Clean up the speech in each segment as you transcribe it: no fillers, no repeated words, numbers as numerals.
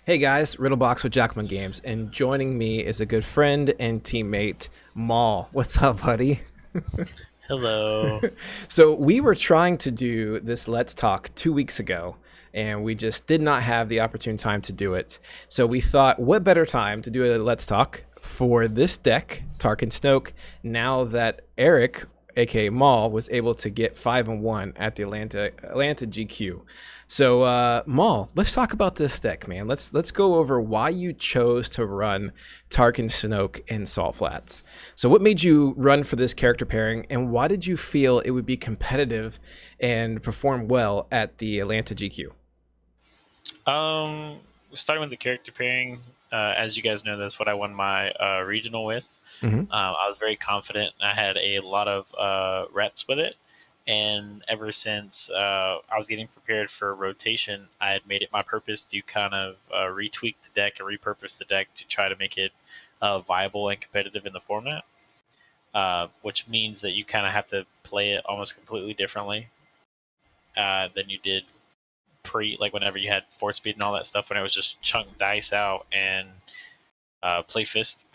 Hey guys, Riddlebox with Jackalmen Games, and joining me is a good friend and teammate, Maul. What's up, buddy? Hello. So we were trying to do this Let's Talk 2 weeks ago, and we just did not have the opportune time to do it. So we thought, what better time to do a Let's Talk for this deck, Tarkin Snoke, now that Eric, aka Maul, was able to get 5-1 at the Atlanta GQ. So Maul, let's talk about this deck, man. Let's go over why you chose to run Tarkin Snoke in Salt Flats. So what made you run for this character pairing, and why did you feel it would be competitive and perform well at the Atlanta GQ? Um, Starting with the character pairing, as you guys know, that's what I won my regional with. Mm-hmm. I was very confident. I had a lot of reps with it, and ever since I was getting prepared for rotation, I had made it my purpose to kind of retweak the deck and repurpose the deck to try to make it viable and competitive in the format. Which means that you kind of have to play it almost completely differently than you did like whenever you had force speed and all that stuff, when it was just chunk dice out and play fist,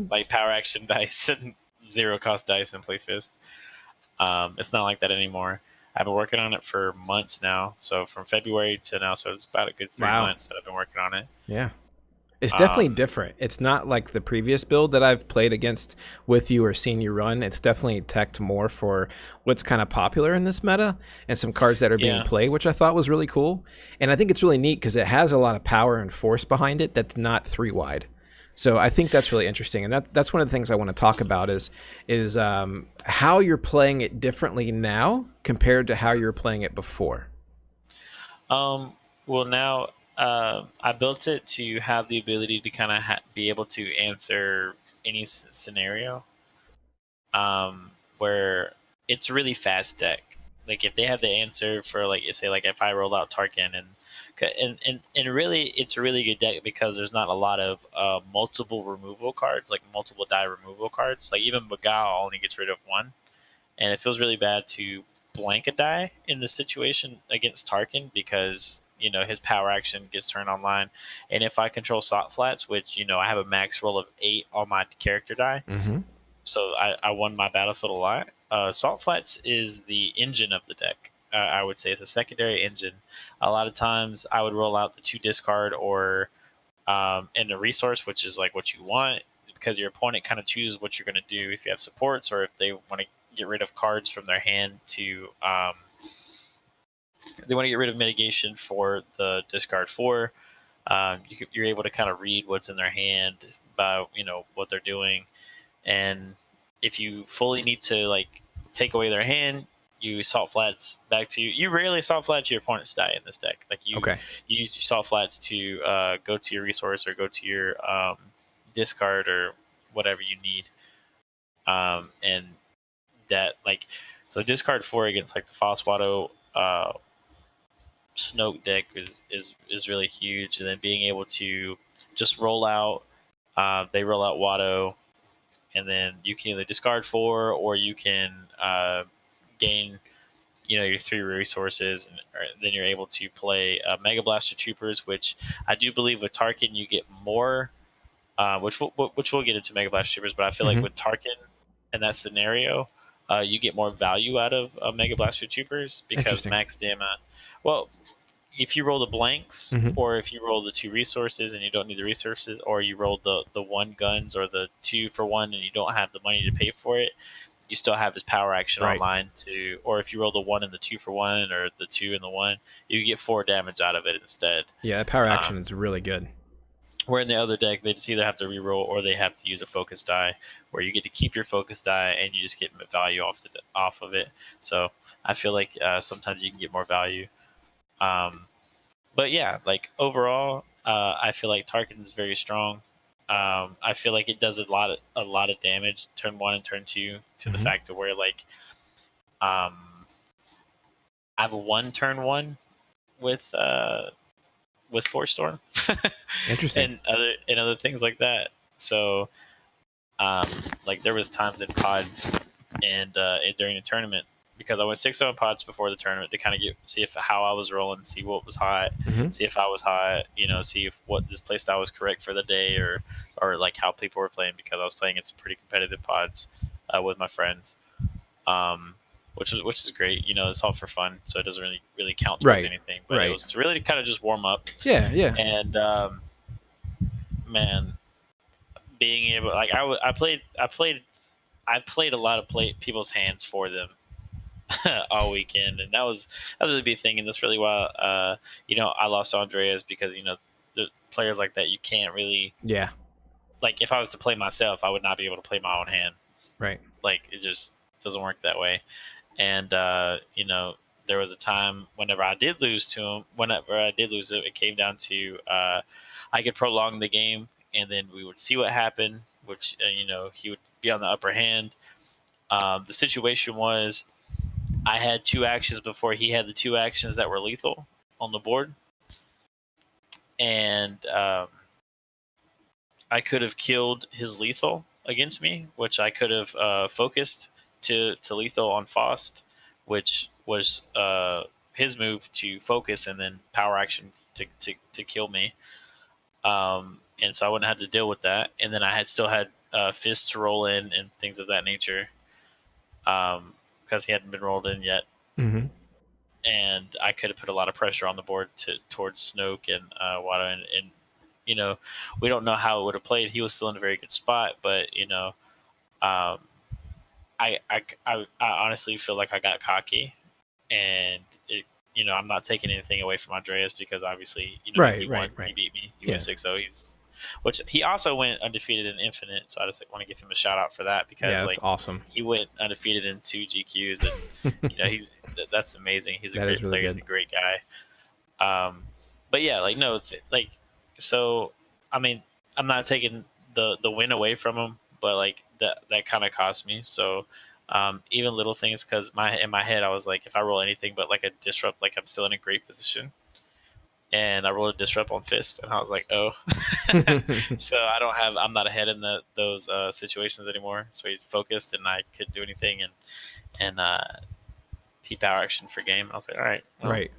like power action dice and zero cost dice and play fist. It's not like that anymore. I've been working on it for months now, so from February to now, so it's about a good three Wow. months that I've been working on it. Yeah. It's definitely Um, different. It's not like the previous build that I've played against with you or seen you run. It's definitely teched more for what's kind of popular in this meta and some cards that are being yeah, played, which I thought was really cool. And I think it's really neat because it has a lot of power and force behind it that's not three wide. So I think that's really interesting, and that's one of the things I want to talk about is how you're playing it differently now compared to how you're playing it before. Um, well, now I built it to have the ability to kind of be able to answer any scenario, where it's a really fast deck. Like if they have the answer for, like, you say, like if I roll out Tarkin and really it's a really good deck because there's not a lot of multiple removal cards, like multiple die removal cards. Like even Bagal only gets rid of one, and it feels really bad to blank a die in this situation against Tarkin because his power action gets turned online, and if I control Sot Flats, which I have a max roll of 8 on my character die, Mm-hmm. so I won my battlefield a lot. Salt Flats is the engine of the deck. I would say it's a secondary engine. A lot of times I would roll out the 2 discard or and the resource, which is like what you want, because your opponent kind of chooses what you're going to do if you have supports or if they want to get rid of cards from their hand to they want to get rid of mitigation for the discard 4. You're able to kind of read what's in their hand by what they're doing, and if you fully need to like take away their hand, you salt flats back to you. You rarely salt flats your opponent's die in this deck. Like Okay. you use your salt flats to go to your resource or go to your discard or whatever you need. And that like so discard 4 against like the Foswato Snoke deck is really huge. And then being able to just roll out, they roll out Watto, and then you can either discard 4 or you can gain your 3 resources, and then you're able to play Mega Blaster Troopers, which I do believe with Tarkin you get more, which we'll get into Mega Blaster Troopers, but I feel like Mm-hmm. with Tarkin in that scenario, you get more value out of Mega Blaster Troopers because Interesting. max damage. Well, if you roll the blanks, Mm-hmm. or if you roll the 2 resources and you don't need the resources, or you roll the 1 guns or the 2 for 1 and you don't have the money to pay for it, you still have his power action Right. online to, or if you roll the 1 and the 2 for 1 or the 2 and the 1, you get 4 damage out of it instead. Yeah, that power Um, action is really good. where in the other deck, they just either have to reroll or they have to use a focus die, where you get to keep your focus die and you just get value off of it. So I feel like sometimes you can get more value. Um, but yeah, like overall, I feel like Tarkin is very strong. I feel like it does a lot of damage turn 1 and turn 2, to the Mm-hmm. fact of where like I've won turn 1 with Force Storm Interesting. and other things like that. So like there was times in pods and during the tournament. because I went 6-7 pots before the tournament to kind of see if how I was rolling, see what was hot, Mm-hmm. see if I was hot, see if what this playstyle was correct for the day, or like how people were playing, because I was playing in some pretty competitive pods with my friends, which is great. It's all for fun, so it doesn't really count towards Right. anything. But it Right. was to really kind of just warm up. Yeah. Yeah. And man, being able, like, I played a lot of people's hands for them all weekend, and that was really big thing. And that's really why I lost Andreas, because the players like that, you can't really, Yeah. like, if I was to play myself, I would not be able to play my own hand. Right. Like, it just doesn't work that way. And there was a time whenever I did lose to him. Whenever I did lose it came down to I could prolong the game, and then we would see what happened. Which he would be on the upper hand. The situation was, I had 2 actions before he had the 2 actions that were lethal on the board, and I could have killed his lethal against me, which I could have focused to lethal on Faust, which was his move to focus and then power action to kill me. And so I wouldn't have to deal with that. And then I had still had fists to roll in and things of that nature, because he hadn't been rolled in yet. Mm-hmm. And I could have put a lot of pressure on the board towards Snoke and Wada, and we don't know how it would have played. He was still in a very good spot, but I honestly feel like I got cocky, and I'm not taking anything away from Andreas, because obviously he won, he beat me, he went 6-0. Which he also went undefeated in Infinite, so I just want to give him a shout out for that, because that's awesome. He went undefeated in 2 GQs, and that's amazing. He's a great player. He's a great guy. But yeah, so I mean, I'm not taking the win away from him, but like that kind of cost me. So even little things, because in my head I was like, if I roll anything but like a disrupt, like I'm still in a great position. And I rolled a disrupt on fist, and I was like, oh. So I'm not ahead in those situations anymore. So he's focused, and I could do anything, and he power action for game. I was like, all right, well, right,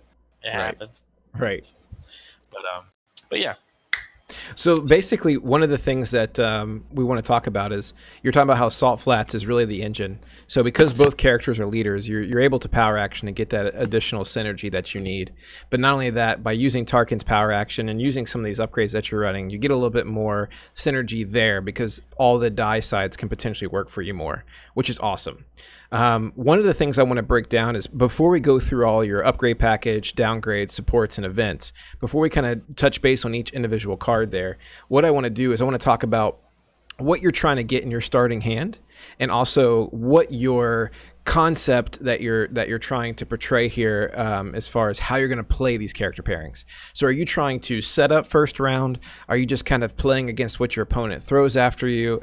it happens, right. But yeah. So basically, one of the things that we want to talk about is, you're talking about how Salt Flats is really the engine. So because both characters are leaders, you're able to power action and get that additional synergy that you need. But not only that, by using Tarkin's power action and using some of these upgrades that you're running, you get a little bit more synergy there, because all the die sides can potentially work for you more, which is awesome. One of the things I want to break down is, before we go through all your upgrade package, downgrades, supports, and events, before we kind of touch base on each individual card there, what I want to do is I want to talk about what you're trying to get in your starting hand, and also what your concept that you're trying to portray here, as far as how you're going to play these character pairings. So are you trying to set up first round? Are you just kind of playing against what your opponent throws at you?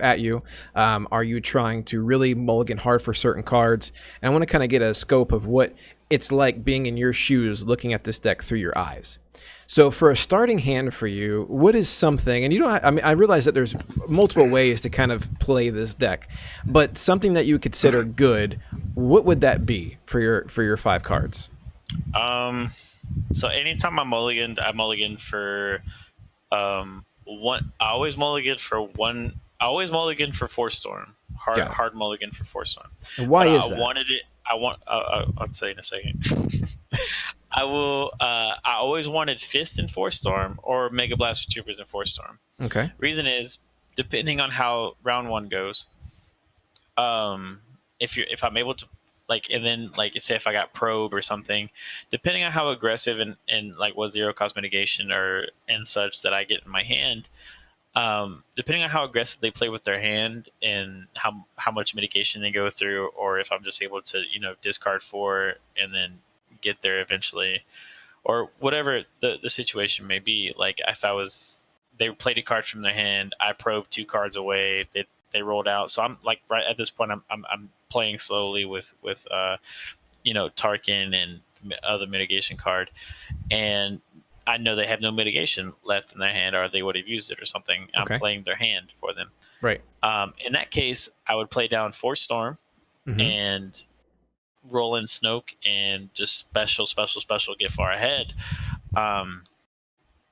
Are you trying to really mulligan hard for certain cards? And I want to kind of get a scope of what it's like being in your shoes, looking at this deck through your eyes. So for a starting hand for you, what is something, and you don't, I mean, I realize that there's multiple ways to kind of play this deck, but something that you consider good, what would that be for your 5 cards? So anytime I mulligan for one. I always mulligan for one. I always mulligan for Force Storm. Hard mulligan for Force Storm. And why is that? I wanted it. I'll say in a second. I will. I always wanted Fist in Force Storm, or Mega Blaster Troopers in Force Storm. Okay. Reason is, depending on how round 1 goes, if I'm able to, like, and then, like, say if I got probe or something, depending on how aggressive and like what 0 cost mitigation or and such that I get in my hand, depending on how aggressive they play with their hand and how much mitigation they go through, or if I'm just able to discard 4 and then get there eventually, or whatever the situation may be. Like, if they played a card from their hand, I probed 2 cards away, they rolled out. So I'm like, right at this point, I'm playing slowly with Tarkin and other mitigation card, and I know they have no mitigation left in their hand, or they would have used it or something. Okay. I'm playing their hand for them. Right. In that case, I would play down Force Storm, Mm-hmm. and roll in Snoke and just special get far ahead. And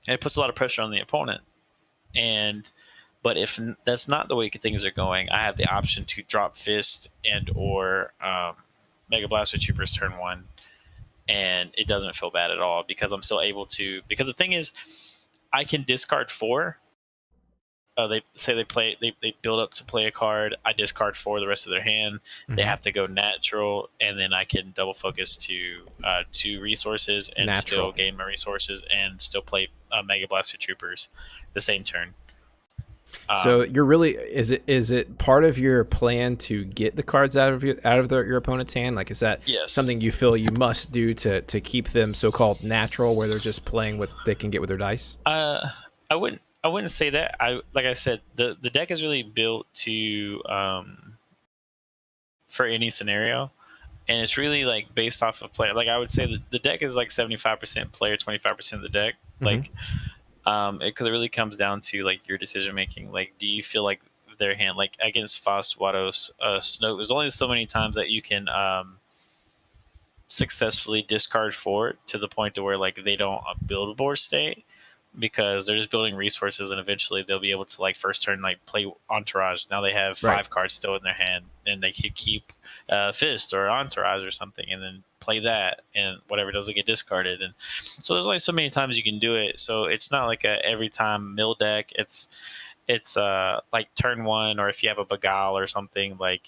it puts a lot of pressure on the opponent. And but if that's not the way things are going, I have the option to drop Fist and or Mega Blaster Troopers turn one, and it doesn't feel bad at all because I'm still able to. Because the thing is, I can discard four. They say they build up to play a card. I discard four the rest of their hand. They have to go natural, and then I can double focus to 2 resources and still gain my resources and still play Mega Blaster Troopers the same turn. So you're really is it part of your plan to get the cards out of your opponent's hand? Like, is that something you feel you must do to keep them so-called natural, where they're just playing what they can get with their dice? I wouldn't say that. Like I said, the deck is really built to for any scenario, and it's really like based off of player. Like I would say the deck is like 75% player, 25% of the deck. Like because it really comes down to like your decision making. Like, do you feel like their hand, like against Fast Wattos, Snoke, there's only so many times that you can successfully discard 4 to the point to where like they don't build board state, because they're just building resources, and eventually they'll be able to like first turn like play Entourage. Now they have 5 cards still in their hand, and they could keep Fist or Entourage or something, and then play that, and whatever doesn't get discarded. And so there's only so many times you can do it. So it's not like a every time mill deck. It's like turn 1, or if you have a Beguile or something, like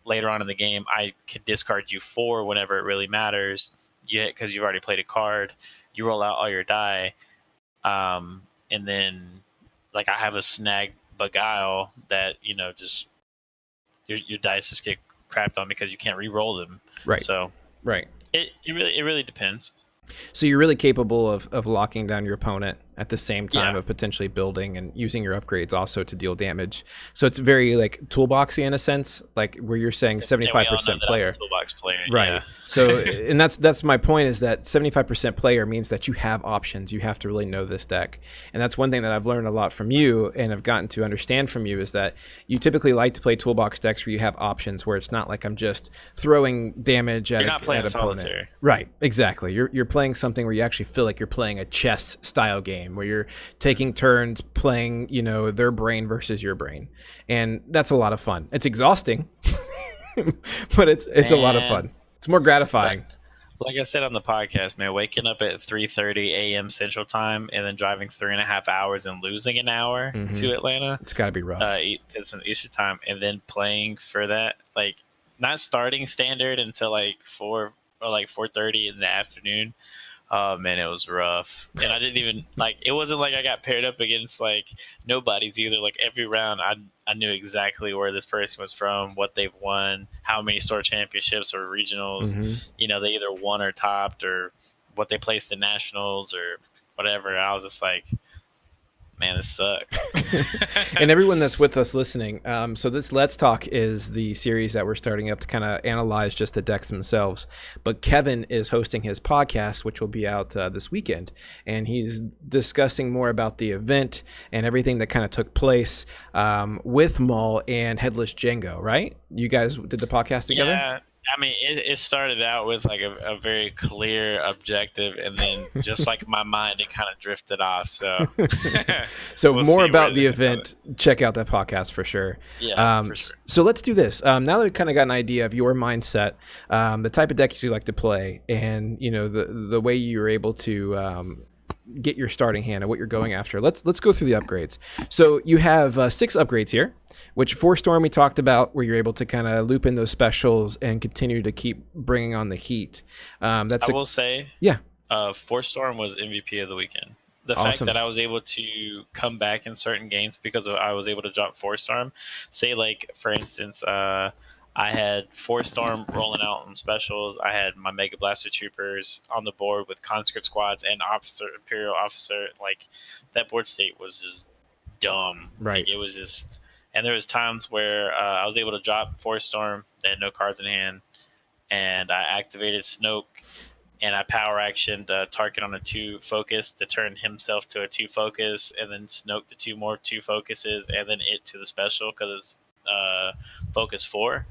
later on in the game, I could discard you 4 whenever it really matters. Yeah, because you've already played a card. You roll out all your die. And then like I have a snag Beguile that, you know, just your dice just get crapped on because you can't re-roll them. Right. So it really depends. So you're really capable of locking down your opponent at the same time of potentially building and using your upgrades also to deal damage. So it's very like toolboxy in a sense, like where you're saying 75% player. Toolbox player. Right. Yeah. So and that's my point, is that 75% player means that you have options. You have to really know this deck. And that's one thing that I've learned a lot from you and have gotten to understand from you, is that you typically like to play toolbox decks where you have options, where it's not like I'm just throwing damage at not playing at opponent. solitaire. Right. Exactly. You're playing something where you actually feel like you're playing a chess style game, where you're taking turns playing, you know, their brain versus your brain. And that's a lot of fun. It's exhausting, but it's a lot of fun. It's more gratifying. Like I said on the podcast, man, waking up at 3:30 a.m. Central Time and then driving 3.5 hours and losing an hour to Atlanta. It's got to be rough. It's an Eastern time, and then playing for that, like not starting standard until like 4 or like 4:30 in the afternoon. Oh man, it was rough. And I didn't even like, it wasn't like I got paired up against like nobodies either. Like every round I knew exactly where this person was from, what they've won, how many store championships or regionals, you know, they either won or topped, or what they placed in nationals or whatever. I was just like, man, this sucks. And everyone that's with us listening, so this Let's Talk is the series that we're starting up to kind of analyze just the decks themselves. But Kevin is hosting his podcast, which will be out this weekend, and he's discussing more about the event and everything that kind of took place with Maul and Headless Django, right? You guys did the podcast together? Yeah. I mean, it started out with like a very clear objective, and then just like my mind, it kind of drifted off. So, so we'll more about the event. Check out that podcast for sure. Yeah, for sure. So let's do this. Now that we've kind of got an idea of your mindset, the type of decks you like to play, and you know the way you're able to get your starting hand and what you're going after. Let's go through the upgrades. So you have 6 upgrades here, which Force Storm we talked about, where you're able to kind of loop in those specials and continue to keep bringing on the heat. I will say, Force Storm was MVP of the weekend. The fact that I was able to come back in certain games because I was able to drop Force Storm. Say like, for instance, I had Force Storm rolling out in specials. I had my Mega Blaster Troopers on the board with conscript squads and Imperial Officer. Like, that board state was just dumb. Right. Like, it was just, and there was times where I was able to drop Force Storm. They had no cards in hand, and I activated Snoke, and I power actioned Tarkin on a 2 focus to turn himself to a 2 focus, and then Snoke to 2 more 2 focuses, and then it to the special because it's focus 4.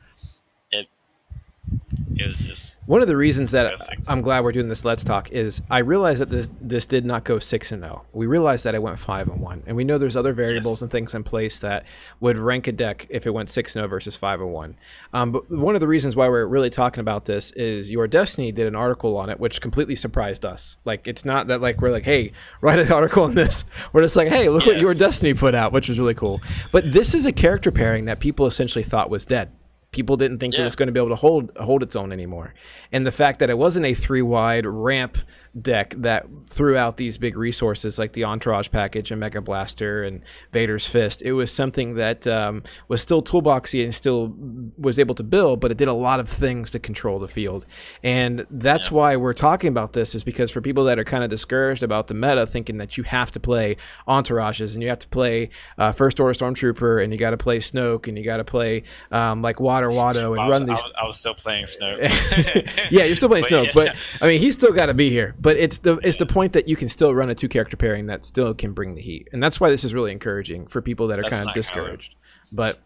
It was just One of the reasons that disgusting. I'm glad we're doing this Let's Talk is I realized that this did not go 6-0. We realized that it went 5-1, and we know there's other variables Yes. and things in place that would rank a deck if it went 6-0 versus 5-1. But one of the reasons why we're really talking about this is Your Destiny did an article on it, which completely surprised us. Like, it's not that like we're like, hey, write an article on this. We're just like, hey, look what Your Destiny put out, which was really cool. But this is a character pairing that people essentially thought was dead. People didn't think it was going to be able to hold its own anymore. And the fact that it wasn't a 3-wide ramp deck that threw out these big resources like the Entourage package and Mega Blaster and Vader's Fist, it was something that was still toolboxy and still was able to build, but it did a lot of things to control the field. And that's why we're talking about this, is because for people that are kind of discouraged about the meta, thinking that you have to play Entourages and you have to play First Order Stormtrooper and you got to play Snoke and you got to play like Water Watto and run these. I was still playing Snoke. Yeah, you're still playing Snoke, but I mean, he's still got to be here. But it's the point that you can still run a 2-character pairing that still can bring the heat, and that's why this is really encouraging for people that are kind of discouraged. But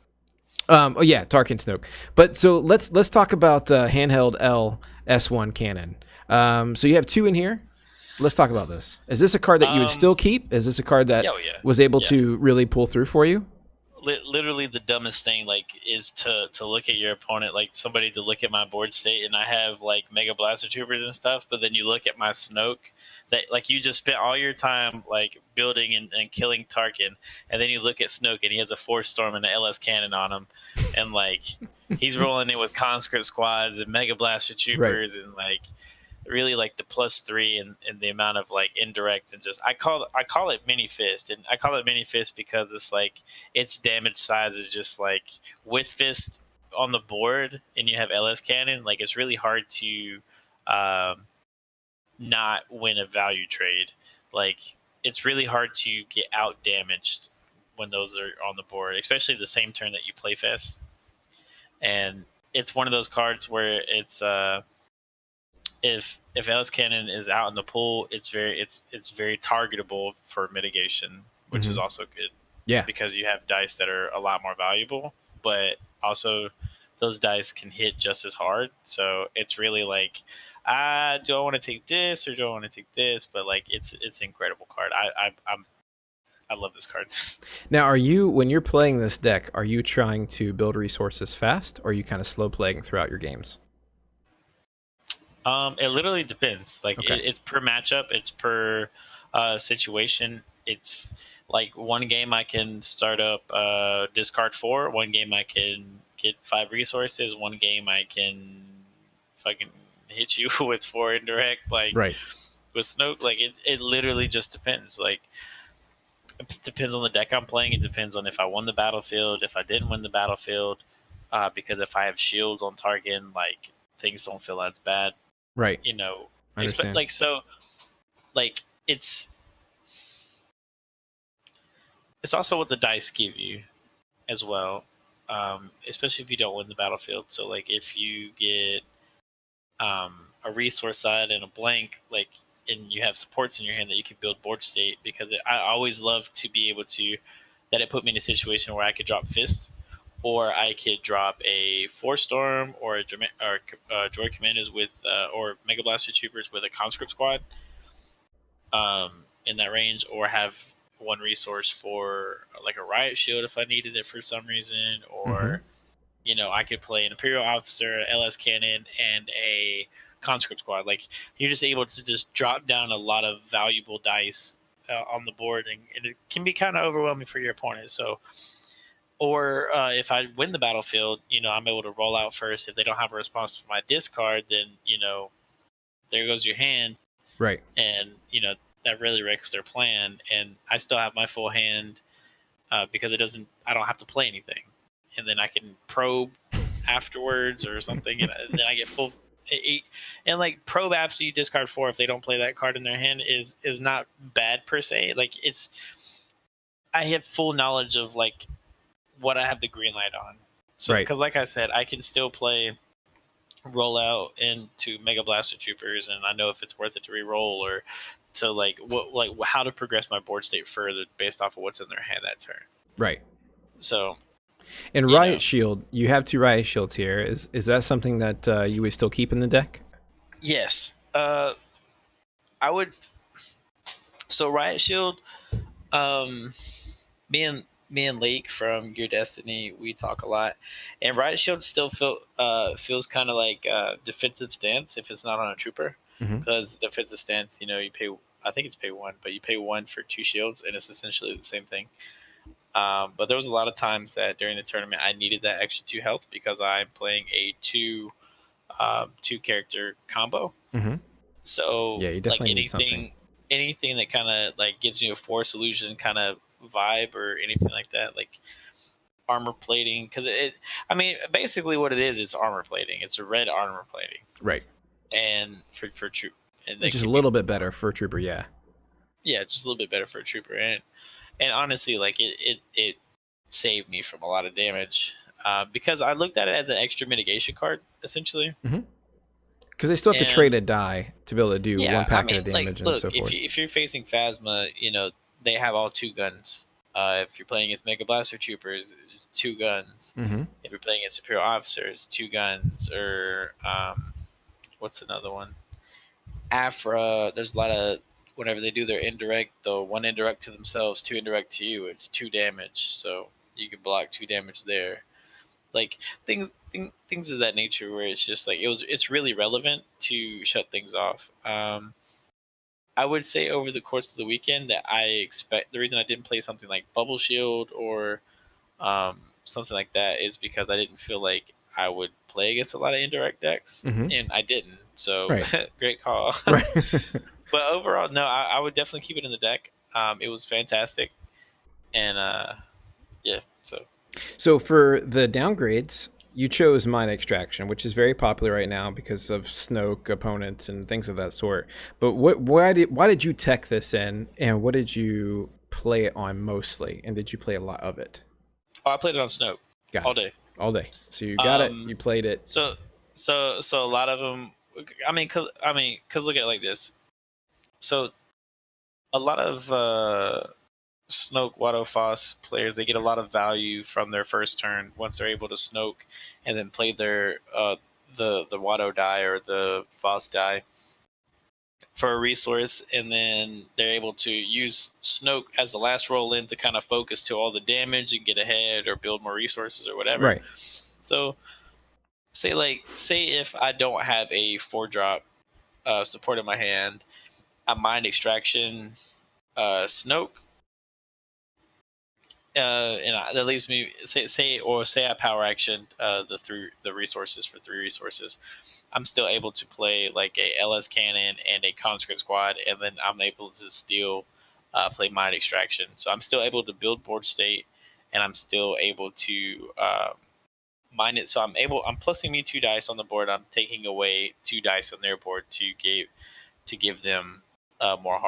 oh yeah, Tarkin Snoke. But so let's talk about handheld L S1 cannon. So you have 2 in here. Let's talk about this. Is this a card that you would still keep? Is this a card that was able to really pull through for you? Literally the dumbest thing is to look at your opponent, like somebody to look at my board state, and I have like Mega Blaster Troopers and stuff, but then you look at my Snoke that like you just spent all your time like building and killing Tarkin, and then you look at Snoke and he has a Force Storm and an LS cannon on him, and like he's rolling in with conscript squads and Mega Blaster Troopers and like really like the +3 and the amount of like indirect and just I call it mini fist, and I call it mini fist because it's like its damage size is just like with fist on the board and you have LS cannon, like it's really hard to not win a value trade. Like it's really hard to get out damaged when those are on the board, especially the same turn that you play fist. And it's one of those cards where it's if LS Cannon is out in the pool, it's very targetable for mitigation, which is also good. Yeah, because you have dice that are a lot more valuable, but also those dice can hit just as hard. So it's really like, do I want to take this or do I want to take this? But like, it's an incredible card. I love this card. Now, when you're playing this deck, are you trying to build resources fast, or are you kind of slow playing throughout your games? It literally depends. Like it's per matchup, it's per situation. It's like one game I can start up discard 4. One game I can get 5 resources. One game I can fucking hit you with 4 indirect. Like with Snoke, like it literally just depends. Like it depends on the deck I'm playing. It depends on if I won the battlefield, if I didn't win the battlefield. Because if I have shields on target, like things don't feel as bad. Right. You know, I understand. Like so, like it's also what the dice give you as well, especially if you don't win the battlefield. So like if you get a resource side and a blank, like and you have supports in your hand that you can build board state, because I always love to be able to that it put me in a situation where I could drop fist, or I could drop a Force Storm or Droid Commandos with or Mega Blaster Troopers with a Conscript Squad in that range, or have one resource for like a Riot Shield if I needed it for some reason, or you know, I could play an Imperial Officer, LS Cannon, and a Conscript Squad. Like you're just able to just drop down a lot of valuable dice on the board, and it can be kind of overwhelming for your opponent. So. Or if I win the battlefield, you know, I'm able to roll out first. If they don't have a response to my discard, then, you know, there goes your hand. Right. And, you know, that really wrecks their plan. And I still have my full hand because I don't have to play anything. And then I can probe afterwards or something. And then I get full. And like probe after you discard 4 if they don't play that card in their hand is not bad per se. Like I have full knowledge of like, what I have the green light on. So, because like I said, I can still play rollout into Mega Blaster Troopers, and I know if it's worth it to re-roll or to like how to progress my board state further based off of what's in their hand that turn. Right. So And you Riot know. Shield, you have 2 Riot Shields here. Is that something that you would still keep in the deck? Yes. I would. So Riot Shield, um, me and Lake from Your Destiny, we talk a lot, and Riot Shield still feels kind of like defensive stance if it's not on a trooper, Hmm. because defensive stance, you pay. I think it's pay one, but you pay one for 2 shields, and it's essentially the same thing. But there was a lot of times that during the tournament I needed that extra 2 health because I'm playing a two character combo. Hmm. So Yeah, you like definitely need something. anything that kind of like gives you a force illusion kind of vibe or anything like that, like armor plating, because I mean, basically what it is, it's armor plating. It's a red armor plating, Right. and for troop, and It's that just a can be little bit better for a trooper, yeah. yeah, just a little bit better for a trooper, and honestly, like it saved me from a lot of damage. Because I looked at it as an extra mitigation card, essentially. Hmm. Because they still have to trade And a die to be able to do one yeah, I packet mean, of like, damage and look, so forth. if you're facing Phasma, they have all 2 guns. If you're playing against Mega Blaster Troopers, it's just 2 guns. Hmm. If you're playing against Imperial Officers, 2 guns. Or what's another one? Afra. There's a lot of whenever they do their indirect, though, 1 indirect to themselves, 2 indirect to you. It's 2 damage, so you can block 2 damage there. Like things of that nature, where it's just like it's really relevant to shut things off. I would say over the course of the weekend that I expect the reason I didn't play something like Bubble Shield or something like that is because I didn't feel like I would play against a lot of indirect decks, Hmm. and I didn't. So Right. great call. Right. But overall, no, I would definitely keep it in the deck. It was fantastic, and yeah. So So for the downgrades, you chose Mine Extraction, which is very popular right now because of Snoke opponents and things of that sort. But why did you tech this in, and what did you play it on mostly, and did you play a lot of it? I played it on Snoke Got all it day. all day. So you got it. Um, You played it. so so a lot of them. Cause look at it like this. So a lot of Snoke Watto Foss players, they get a lot of value from their first turn once they're able to Snoke and then play their the Watto die or the Foss die for a resource, and then they're able to use Snoke as the last roll in to kind of focus to all the damage and get ahead or build more resources or whatever. Right. So say if I don't have a 4 drop support in my hand, a Mind Extraction Snoke, that leaves me say I power action the resources for 3 resources. I'm still able to play like a LS cannon and a conscript squad, and then I'm able to still play Mind Extraction. So I'm still able to build board state, and I'm still able to mine it. So I'm plussing me 2 dice on the board. I'm taking away 2 dice on their board to give them more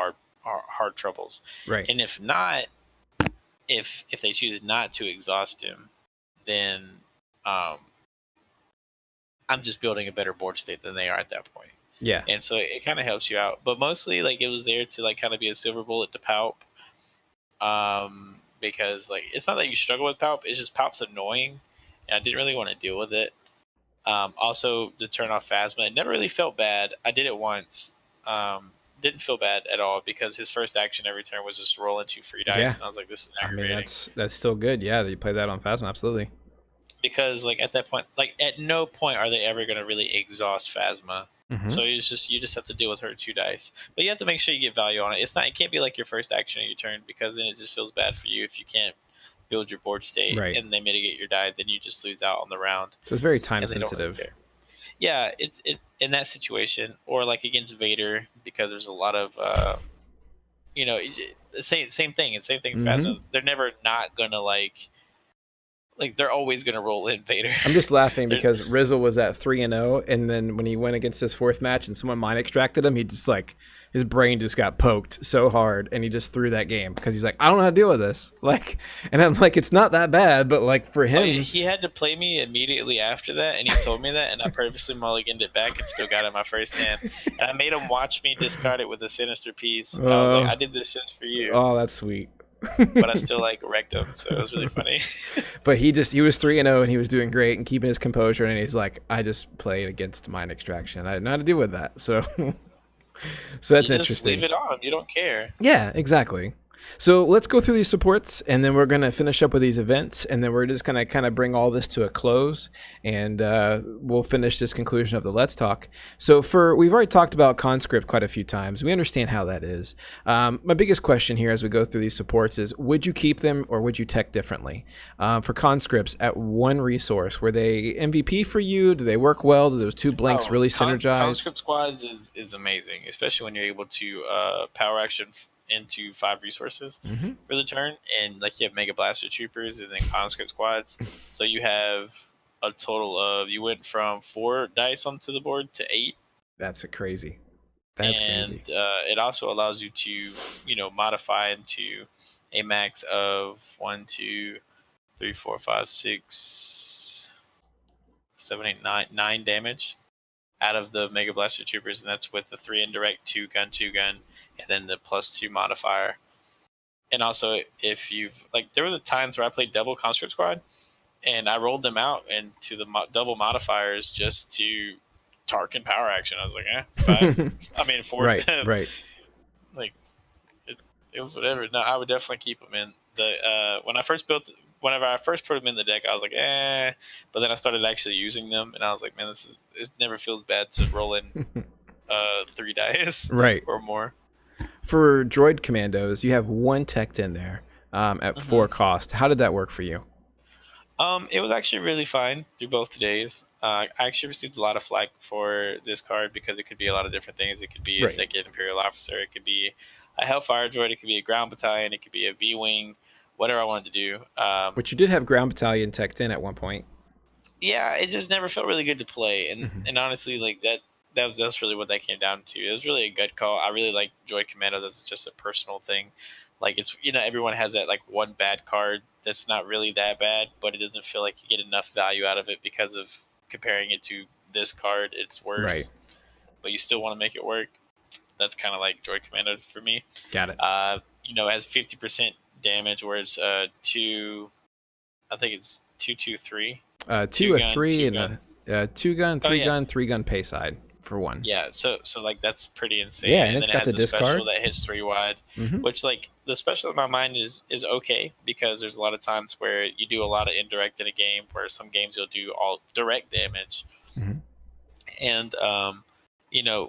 hard troubles. Right. And if not, if they choose not to exhaust him, then um, I'm just building a better board state than they are at that point. Yeah. And so it kind of helps you out. But mostly, like, it was there to like kind of be a silver bullet to Palp. Because like it's not that you struggle with Palp, it's just Palp's annoying, and I didn't really want to deal with it. Also, to turn off Phasma, it never really felt bad. I did it once. Didn't feel bad at all because his first action every turn was just roll into free dice, Yeah. and I was like, this is I mean, aggravating. that's still good. Yeah, that you play that on Phasma, absolutely. Because like at that point, like at no point are they ever going to really exhaust Phasma. Hmm. So you just have to deal with her 2 dice, but you have to make sure you get value on it. It can't be like your first action of your turn, because then it just feels bad for you if you can't build your board state Right. and they mitigate your die, then you just lose out on the round. So it's very time And they don't really sensitive. care. Yeah, it's in that situation, or like against Vader, because there's a lot of same thing. It's same thing. Mhm. Phasma. They're never not gonna like they're always gonna roll in Vader. I'm just laughing because Rizzle was at 3-0, and then when he went against his 4th match and someone mind extracted him, he just like his brain just got poked so hard, and he just threw that game because he's like, I don't know how to deal with this. Like, and I'm like, it's not that bad, but like for him, he had to play me immediately after that, and he told me that, and I purposely mulliganed it back and still got it in my first hand. And I made him watch me discard it with a sinister piece. I was like, I did this just for you. Oh, that's sweet. but I still like wrecked him. So it was really funny. But he was 3-0 and he was doing great and keeping his composure. And he's like, I just played against Mind Extraction. I didn't know how to deal with that. So, so You that's just leave interesting. it on. You don't care. Yeah, exactly. So let's go through these supports, and then we're going to finish up with these events, and then we're just going to kind of bring all this to a close, and we'll finish this conclusion of the Let's Talk. So we've already talked about conscript quite a few times. We understand how that is. My biggest question here as we go through these supports is, would you keep them or would you tech differently? For conscripts at one resource, were they MVP for you? Do they work well? Do those two blanks really synergize? Conscript squads is amazing, especially when you're able to power action into 5 resources for the turn, and like you have Mega Blaster Troopers and then conscript squads. So you have a total of, you went from 4 dice onto the board to 8. That's crazy. That's crazy. It also allows you to, modify into a max of 1, 2, 3, 4, 5, 6, 7, 8, 9 damage out of the Mega Blaster Troopers, and that's with the 3 indirect, 2 gun, and then the +2 modifier. And also, if you've there was a times where I played double Conscript Squad, and I rolled them out into the double modifiers just to Tarkin power action. I was like, 5. I mean, 4. Right. Like it was whatever. No, I would definitely keep them in the whenever I first put them in the deck, I was like, but then I started actually using them, and I was like, man, it never feels bad to roll in 3 dice right or more. For droid commandos, you have 1 teched in there at 4 cost. How did that work for you? It was actually really fine through both days. I actually received a lot of flack for this card because it could be a lot of different things. It could be a second Imperial officer. It could be a Hellfire droid. It could be a ground battalion. It could be a V-wing. Whatever I wanted to do. But you did have ground battalion teched in at one point. Yeah, it just never felt really good to play, and honestly, that's really what that came down to. It was really a good call. I really like droid commandos. It's just a personal thing. It's everyone has that one bad card that's not really that bad, but it doesn't feel like you get enough value out of it because of comparing it to this card. It's worse, right? But you still want to make it work. That's kind of like droid commando for me. Got it. It has 50% damage, whereas 2, I think it's 2, 2, 3. 2, a 3, and a 2 gun, 3 gun, 3 gun pay side for 1. Yeah, so that's pretty insane. Yeah, and it's got the discard special that hits 3 wide, which the special in my mind is okay because there's a lot of times where you do a lot of indirect in a game, where some games you'll do all direct damage, and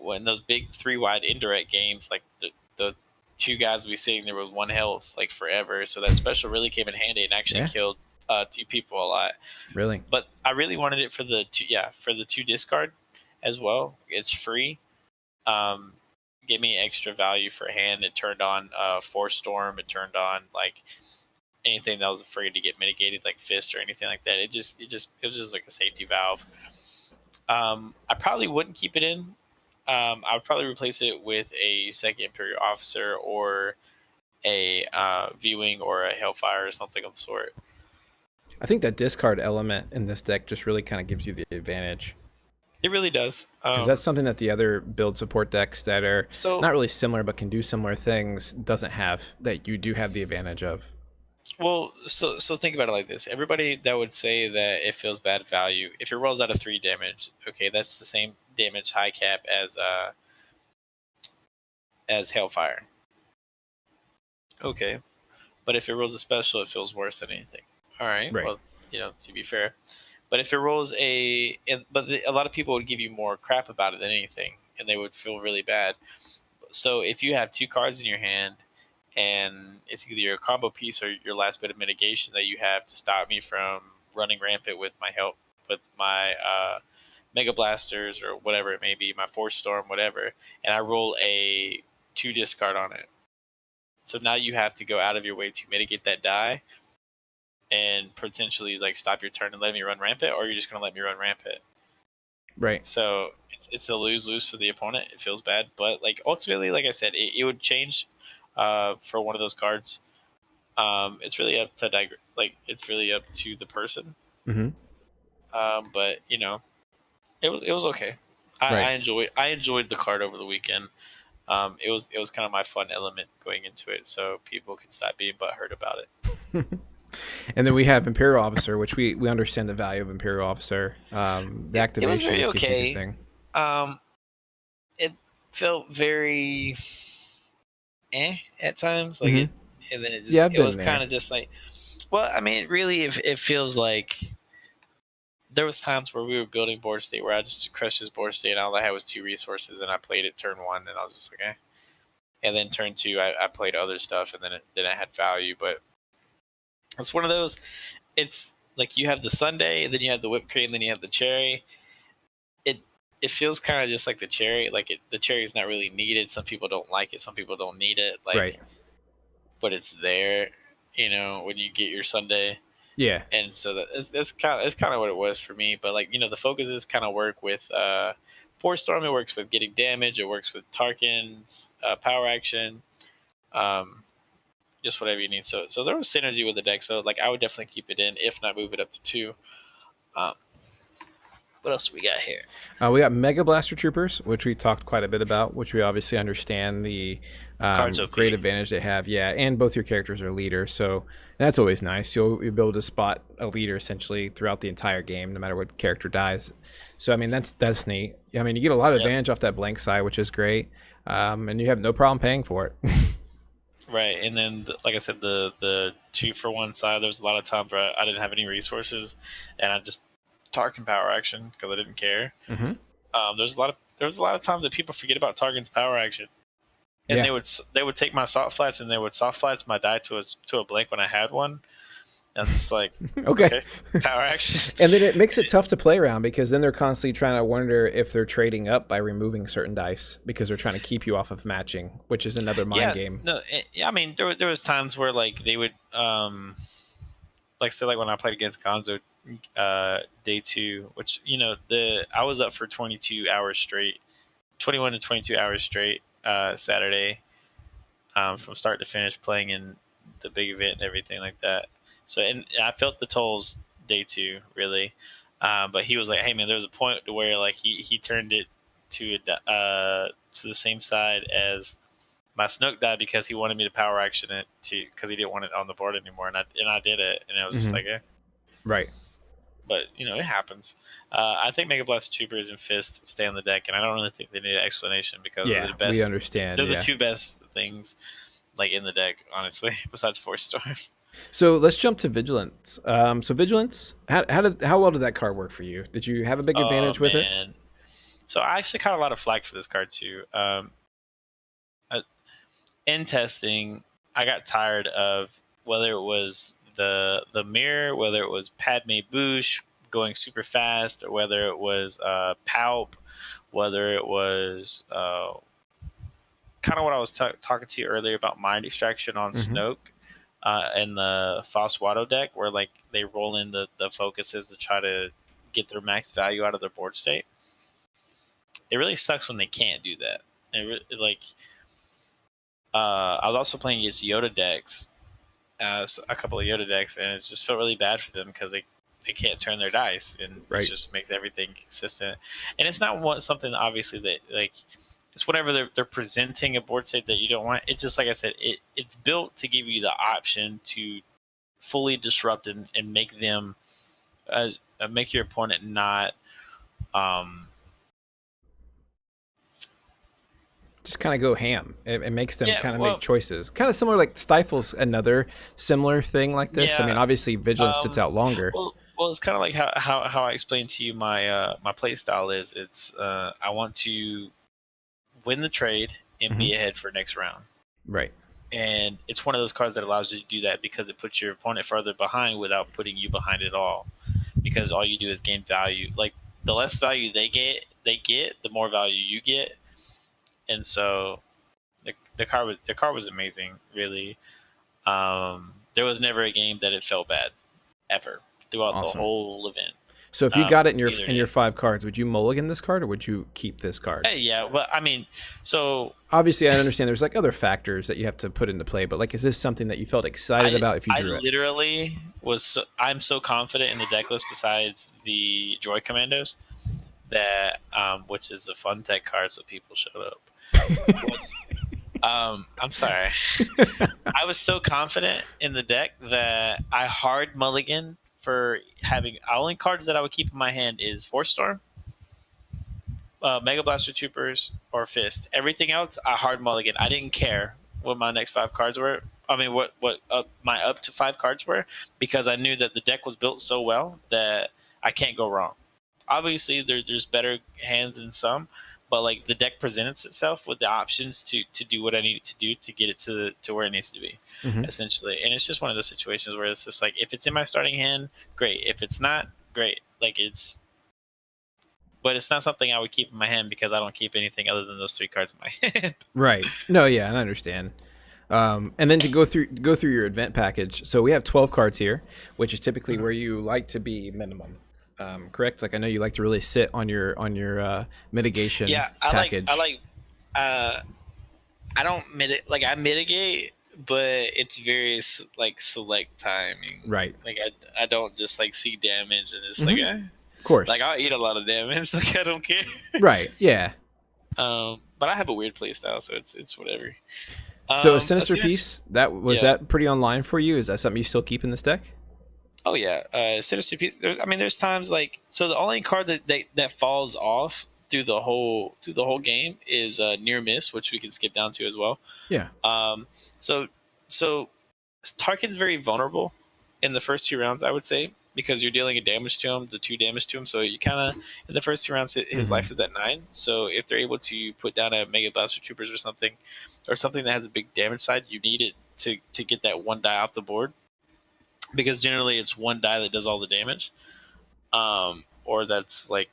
when those big 3 wide indirect games, the 2 guys will be sitting there with 1 health forever. So that special really came in handy and actually killed 2 people a lot. Really? But I really wanted it for the 2 discard as well. It's free. Gave me extra value for hand. It turned on Force Storm. It turned on anything that was afraid to get mitigated, like Fist or anything like that. It was just like a safety valve. I probably wouldn't keep it in. I would probably replace it with a second Imperial officer or a V-wing or a Hellfire or something of the sort. I think that discard element in this deck just really kind of gives you the advantage. It really does. Because that's something that the other build support decks that are not really similar but can do similar things doesn't have, that you do have the advantage of. Well, so think about it like this. Everybody that would say that it feels bad value, if it rolls out of 3 damage, okay, that's the same damage high cap as Hellfire. Okay. But if it rolls a special, it feels worse than anything. All right. Well, to be fair. But if it rolls a lot of people would give you more crap about it than anything, and they would feel really bad. So if you have 2 cards in your hand, and it's either your combo piece or your last bit of mitigation that you have to stop me from running rampant with my Mega Blasters or whatever it may be, my Force Storm, whatever, and I roll a 2 discard on it. So now you have to go out of your way to mitigate that die and potentially stop your turn and let me run rampant, or you're just going to let me run rampant. Right. So it's a lose-lose for the opponent. It feels bad, but ultimately, like I said, it would change for one of those cards. It's really up to it's really up to the person. But it was okay. I enjoyed the card over the weekend. It was kind of my fun element going into it, so people can stop being butthurt about it. And then we have Imperial Officer, which we understand the value of Imperial Officer. The It was very activations gives you a good okay. thing. It felt very at times, like Hmm. it, and then Yeah, I've it been was kind there. of just like, well, I mean, really, it feels like there was times where we were building board state where I just crushed his board state and all I had was 2 resources and I played it turn one and I was just like, eh. And then turn two, I played other stuff and then it had value. But it's one of those. It's like you have the sundae, then you have the whipped cream, then you have the cherry. It it feels kind of just like the cherry. Like the cherry is not really needed. Some people don't like it. Some people don't need it. Right. Like, but it's there. When you get your sundae. Yeah. And so that's kind of what it was for me. But like the focuses kind of work with Force Storm. It works with getting damage. It works with Tarkin's power action. Um, just whatever you need. So there was synergy with the deck. So like I would definitely keep it in, if not move it up to 2. Um, what else do we got here? We got Mega Blaster Troopers, which we talked quite a bit about, which we obviously understand the Cards OP. great advantage they have. Yeah, and both your characters are leaders, so that's always nice. You'll be able to spot a leader essentially throughout the entire game, no matter what character dies. So I mean, that's neat. I mean, you get a lot of Yep. advantage off that blank side, which is great, and you have no problem paying for it. Right, and then like I said, the 2-for-1 side. There was a lot of times where I didn't have any resources, and I just Tarkin power action because I didn't care. Hmm. There's a lot of times that people forget about Tarkin's power action, and Yeah. they would take my soft flats and they would soft flats my die to a blank when I had one. And I'm just like, Okay. power action. And then it makes it tough to play around because then they're constantly trying to wonder if they're trading up by removing certain dice because they're trying to keep you off of matching, which is another mind game. No, yeah. I mean, there was times where like they would like say like when I played against Gonzo day 2, which I was up for 22 hours straight, 21 to 22 hours straight Saturday, from start to finish playing in the big event and everything like that. So and I felt the tolls day 2 really, but he was like, "Hey man, there was a point where like he turned it to the same side as my Snoke died because he wanted me to power action it because he didn't want it on the board anymore, and I did it, and it was just Hmm. like, eh. Right. But it happens. I think Mega Blast Troopers and Fist stay on the deck, and I don't really think they need an explanation because they're Yeah, the best. we understand. They're the Yeah. 2 best things like in the deck, honestly, besides Force Storm. So let's jump to Vigilance. So Vigilance, how well did that card work for you? Did you have a big Oh advantage with it? man, so I actually caught a lot of flack for this card too. Uh, in testing, I got tired of whether it was the mirror, whether it was Padme Boosh going super fast, or whether it was Palp, whether it was kind of what I was talking to you earlier about Mind Extraction on Hmm. Snoke. In the Foswato deck, where like they roll in the focuses to try to get their max value out of their board state. It really sucks when they can't do that. I was also playing against Yoda decks, a couple of Yoda decks, and it just felt really bad for them because they can't turn their dice, and it Right. just makes everything consistent. And it's not something obviously that like it's whenever they're presenting a board state that you don't want. It's just like I said, it's built to give you the option to fully disrupt and make them as make your opponent not um, Just kind of go ham. It makes them yeah kind of make well choices. Kind of similar, like Stifle's another similar thing like this. I mean, yeah obviously Vigilance sits out longer. well it's kind of like how I explained to you my play style is. It's I want to win the trade and Hmm. be ahead for next round. Right. And it's one of those cards that allows you to do that because it puts your opponent further behind without putting you behind at all. Because all you do is gain value. Like the less value they get, the more value you get. And so the card was amazing, really. There was never a game that it felt bad ever throughout the Awesome. whole event. So if you got it Either in your day. 5 cards, would you mulligan this card or would you keep this card? Yeah, but I mean, so Obviously, I understand there's like other factors that you have to put into play, but like, is this something that you felt excited about if you I drew it? literally I'm so confident in the deck list besides the Droid Commandos that which is a fun tech card, so people shut up. I'm sorry. I was so confident in the deck that I hard mulligan for having only cards that I would keep in my hand is Force Storm, Mega Blaster Troopers, or Fist. Everything else, I hard mulligan. I didn't care what my next 5 cards were. I mean, what my up to 5 cards were, because I knew that the deck was built so well that I can't go wrong. Obviously, there's better hands than some, but like the deck presents itself with the options to do what I need it to do to get it to where it needs to be, Mhm. essentially. And it's just one of those situations where it's just like, if it's in my starting hand, great. If it's not, great. Like it's but it's not something I would keep in my hand because I don't keep anything other than those 3 cards in my hand. Right. No, yeah, I understand. And then to go through your event package. So we have 12 cards here, which is typically where you like to be minimum. Correct? Like I know you like to really sit on your mitigation Yeah, package. uh, I don't I mitigate, but it's very like select timing. Right. Like I don't just like see damage and it's Mhm. Of like course. I'll eat a lot of damage. Like I don't care. Right. Yeah. But I have a weird play style, so it's whatever. So a As sinister soon as piece that was yeah. that pretty online for you? Is that something you still keep in this deck? Oh yeah, Sinister Piece. There's times like, so the only card that falls off through the whole game is Near Miss, which we can skip down to as well. Yeah. Um, so so Tarkin's very vulnerable in the first 2 rounds, I would say, because you're dealing a damage to him, the 2 damage to him. So you kind of, in the first 2 rounds, his Mhm. life is at 9. So if they're able to put down a Mega Blaster Troopers or something that has a big damage side, you need it to get that one die off the board, because generally it's one die that does all the damage, or that's like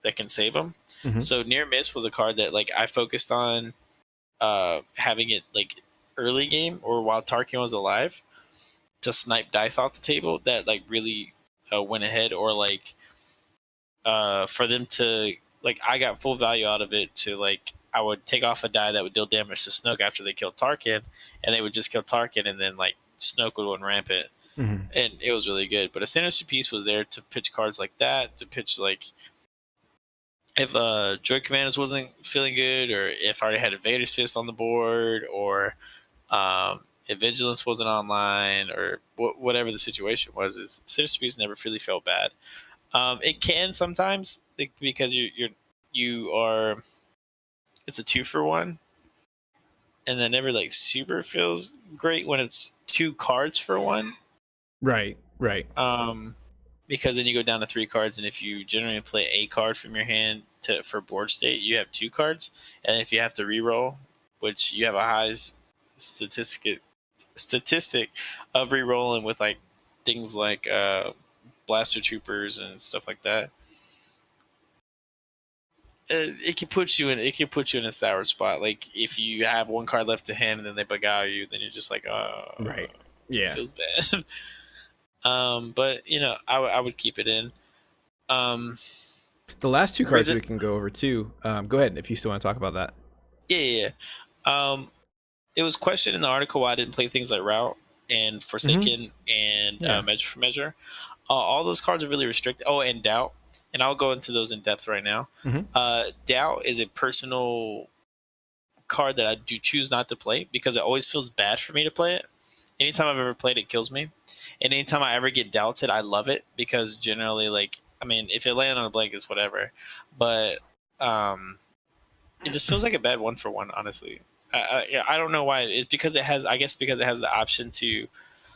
that can save them. Mhm. So Near Miss was a card that like I focused on having it like early game or while Tarkin was alive to snipe dice off the table that like really went ahead, or like for them to, like, I got full value out of it to, like, I would take off a die that would deal damage to Snoke after they killed Tarkin, and they would just kill Tarkin, and then like Snoke would run rampant, Mhm. and it was really good. But a sinister piece was there to pitch cards like that, to pitch like if Droid Commanders wasn't feeling good, or if I already had Invader's Fist on the board, or if Vigilance wasn't online, or whatever the situation was. Is sinister piece never really felt bad. It can sometimes, like, because you are, it's a 2-for-1, and that never like super feels great when it's 2 cards for one. Right. Right. Um, because then you go down to 3 cards, and if you generally play a card from your hand for board state, you have 2 cards, and if you have to reroll, which you have a high statistic of rerolling with like things like blaster troopers and stuff like that, it can put you in a sour spot. Like if you have 1 card left to hand and then they beguile you, then you're just like, Right. it Yeah. feels bad. But I would keep it in. Um, The last 2 cards we Resi- can go over too. Go ahead if you still want to talk about that. yeah. It was questioned in the article why I didn't play things like Route and Mhm. Forsaken and Yeah. Measure for Measure. All those cards are really restricted. Oh, and Doubt, and I'll go into those in depth right now. Mhm. Doubt is a personal card that I do choose not to play because it always feels bad for me to play it. Anytime I've ever played it kills me. And anytime I ever get doubted, I love it because generally, like, I mean, if it lands on a blank, it's whatever. But it just feels like a bad 1-for-1, honestly. Yeah, I don't know why. It's because it has, I guess, because it has the option to,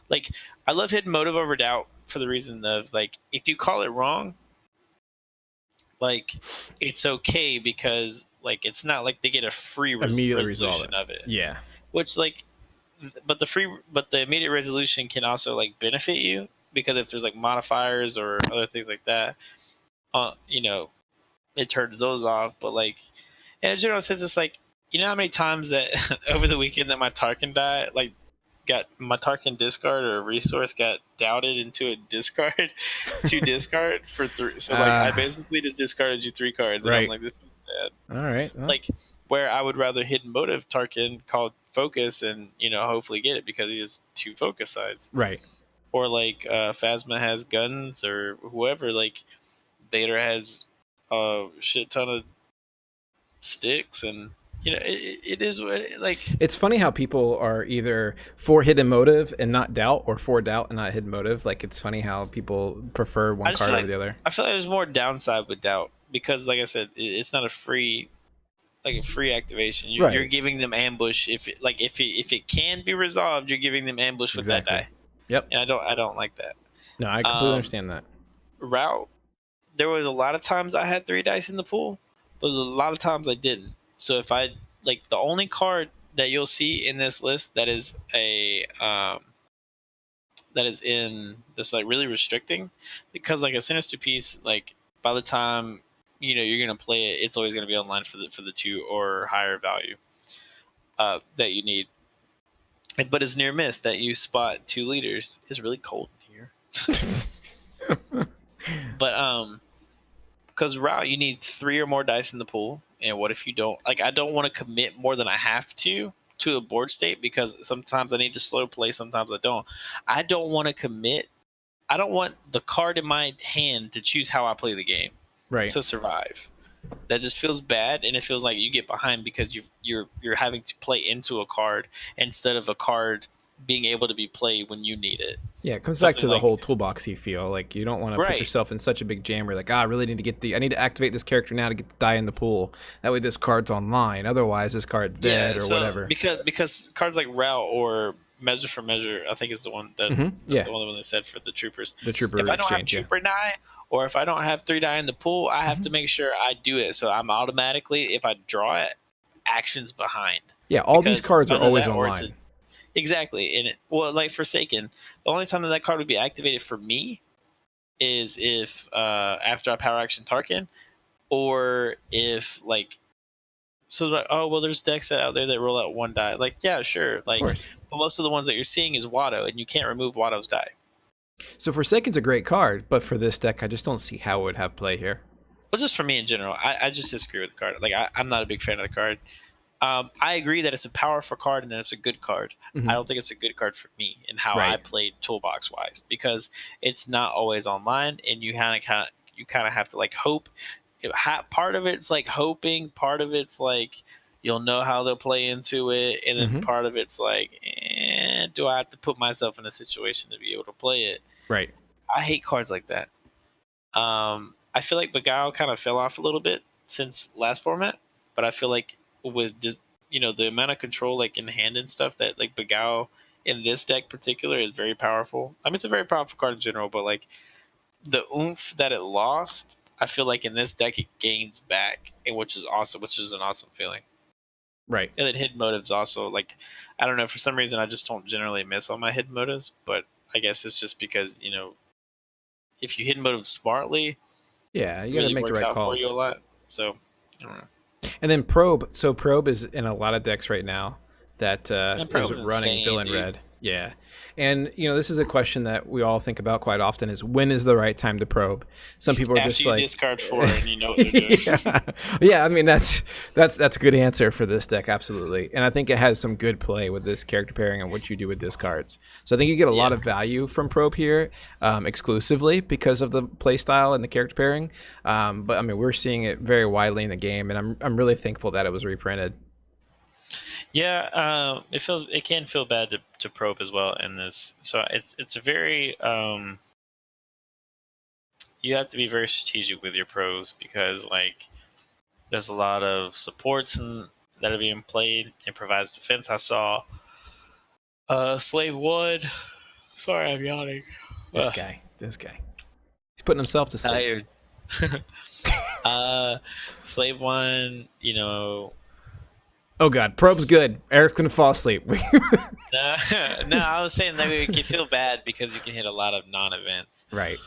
like, I love Hidden Motive over Doubt for the reason of, like, if you call it wrong, like, it's okay because, like, it's not like they get a free Immediately resolve resolution it. of it. Yeah. Which, like, but the immediate resolution can also like benefit you because if there's like modifiers or other things like that, uh, you know, it turns those off. But like in a general sense, it's like, you know how many times that over the weekend that my Tarkin died, like got my Tarkin discard or resource got doubted into a discard to discard for 3. So like I Uh, basically just discarded you 3 cards, and I'm right. like, this is bad. All right. Well, Like where I would rather Hidden Motive Tarkin called Focus and hopefully get it because he has 2 focus sides, right. or like Phasma has guns, or whoever, like Vader has a shit ton of sticks, and it is like. It's funny how people are either for hidden motive and not doubt, or for doubt and not hidden motive. Like, it's funny how people prefer I one just card feel over like the other. there's more downside with doubt because, like I said, it's not a free like a free activation. You're Right. giving them ambush if it can be resolved. You're giving them ambush with that Exactly. die, Yep. and I don't like that. No, I completely Um, understand that. route. There was a lot of times I had 3 dice in the pool, but there's a lot of times I didn't. So if I like the only card that you'll see in this list that is a that is in this like really restricting, because like a sinister piece, like by the time you're gonna play it, it's always gonna be online for the 2 or higher value that you need. But it's near miss that you spot 2 liters is really cold in here. But because route you need 3 or more dice in the pool, and what if you don't? Like, I don't want to commit more than I have to a board state because sometimes I need to slow play, sometimes I don't. I don't want to commit. I don't want the card in my hand to choose how I play the game Right. to survive. That just feels bad, and it feels like you get behind because you're having to play into a card instead of a card being able to be played when you need it. Yeah, it comes back Something to the like whole toolboxy feel. Like, you don't want to put right. yourself in such a big jam where, like, I really need to I need to activate this character now to get the die in the pool. That way this card's online. Otherwise this card's dead Yeah, or so whatever. because cards like route or measure for measure, I think is the one that Yeah. the one that said for the troopers. The If trooper I don't have exchange, yeah. trooper die, or if I don't have 3 die in the pool, I have to make sure I do it. So I'm automatically, if I draw it, actions behind, Yeah, all these because cards are either always that or it's online. exactly. And like Forsaken, the only time that card would be activated for me is if after I power action Tarkin, or if like so like, oh well, there's decks out there that roll out 1 die. Like, yeah, sure. Of Like, course. but most of the ones that you're seeing is Watto, and you can't remove Watto's die. So Forsaken's a great card, but for this deck I just don't see how it would have play here. Well, just for me in general, I just disagree with the card. Like, I'm not a big fan of the card. I agree that it's a powerful card and that it's a good card. I don't think it's a good card for me and how I Right. played toolbox wise, because it's not always online, and you kind of have to like hope. Part of it's like hoping, part of it's like you'll know how they'll play into it, and then Mm-hmm. part of it's like, do I have to put myself in a situation to be able to play it? Right. I hate cards like that. I feel like Beguile kind of fell off a little bit since last format, but I feel like with just the amount of control like in hand and stuff that like Beguile in this deck particular is very powerful. I mean, it's a very powerful card in general, but like the oomph that it lost, I feel like in this deck it gains back, and which is awesome, which is an awesome feeling. Right. And then hidden motives also, like, I don't know, for some reason I just don't generally miss on my hidden motives, but I guess it's just because if you hidden motive smartly, Yeah, it you got to really make the works right out for you a calls. lot. So I don't know. And then Probe. So Probe is in a lot of decks right now that And is Probe's running insane, villain dude. red. Yeah. And, this is a question that we all think about quite often is when is the right time to probe? Some people are After just you like, discard 4 and you know what they're doing. yeah. Yeah, I mean, that's a good answer for this deck, absolutely. And I think it has some good play with this character pairing and what you do with discards. So I think you get a lot Yeah. of value from Probe here, exclusively because of the play style and the character pairing. But I mean, we're seeing it very widely in the game, and I'm really thankful that it was reprinted. Yeah, it can feel bad to probe as well in this. So it's a very you have to be very strategic with your pros, because like there's a lot of supports that are being played. Improvised defense. I saw Slave One. Sorry, I'm yawning. Ugh, This guy, he's putting himself to sleep. tired. uh, Slave One. Oh God, Probe's good. Eric's gonna fall asleep. No, no, I was saying that we can feel bad because you can hit a lot of non-events. Right.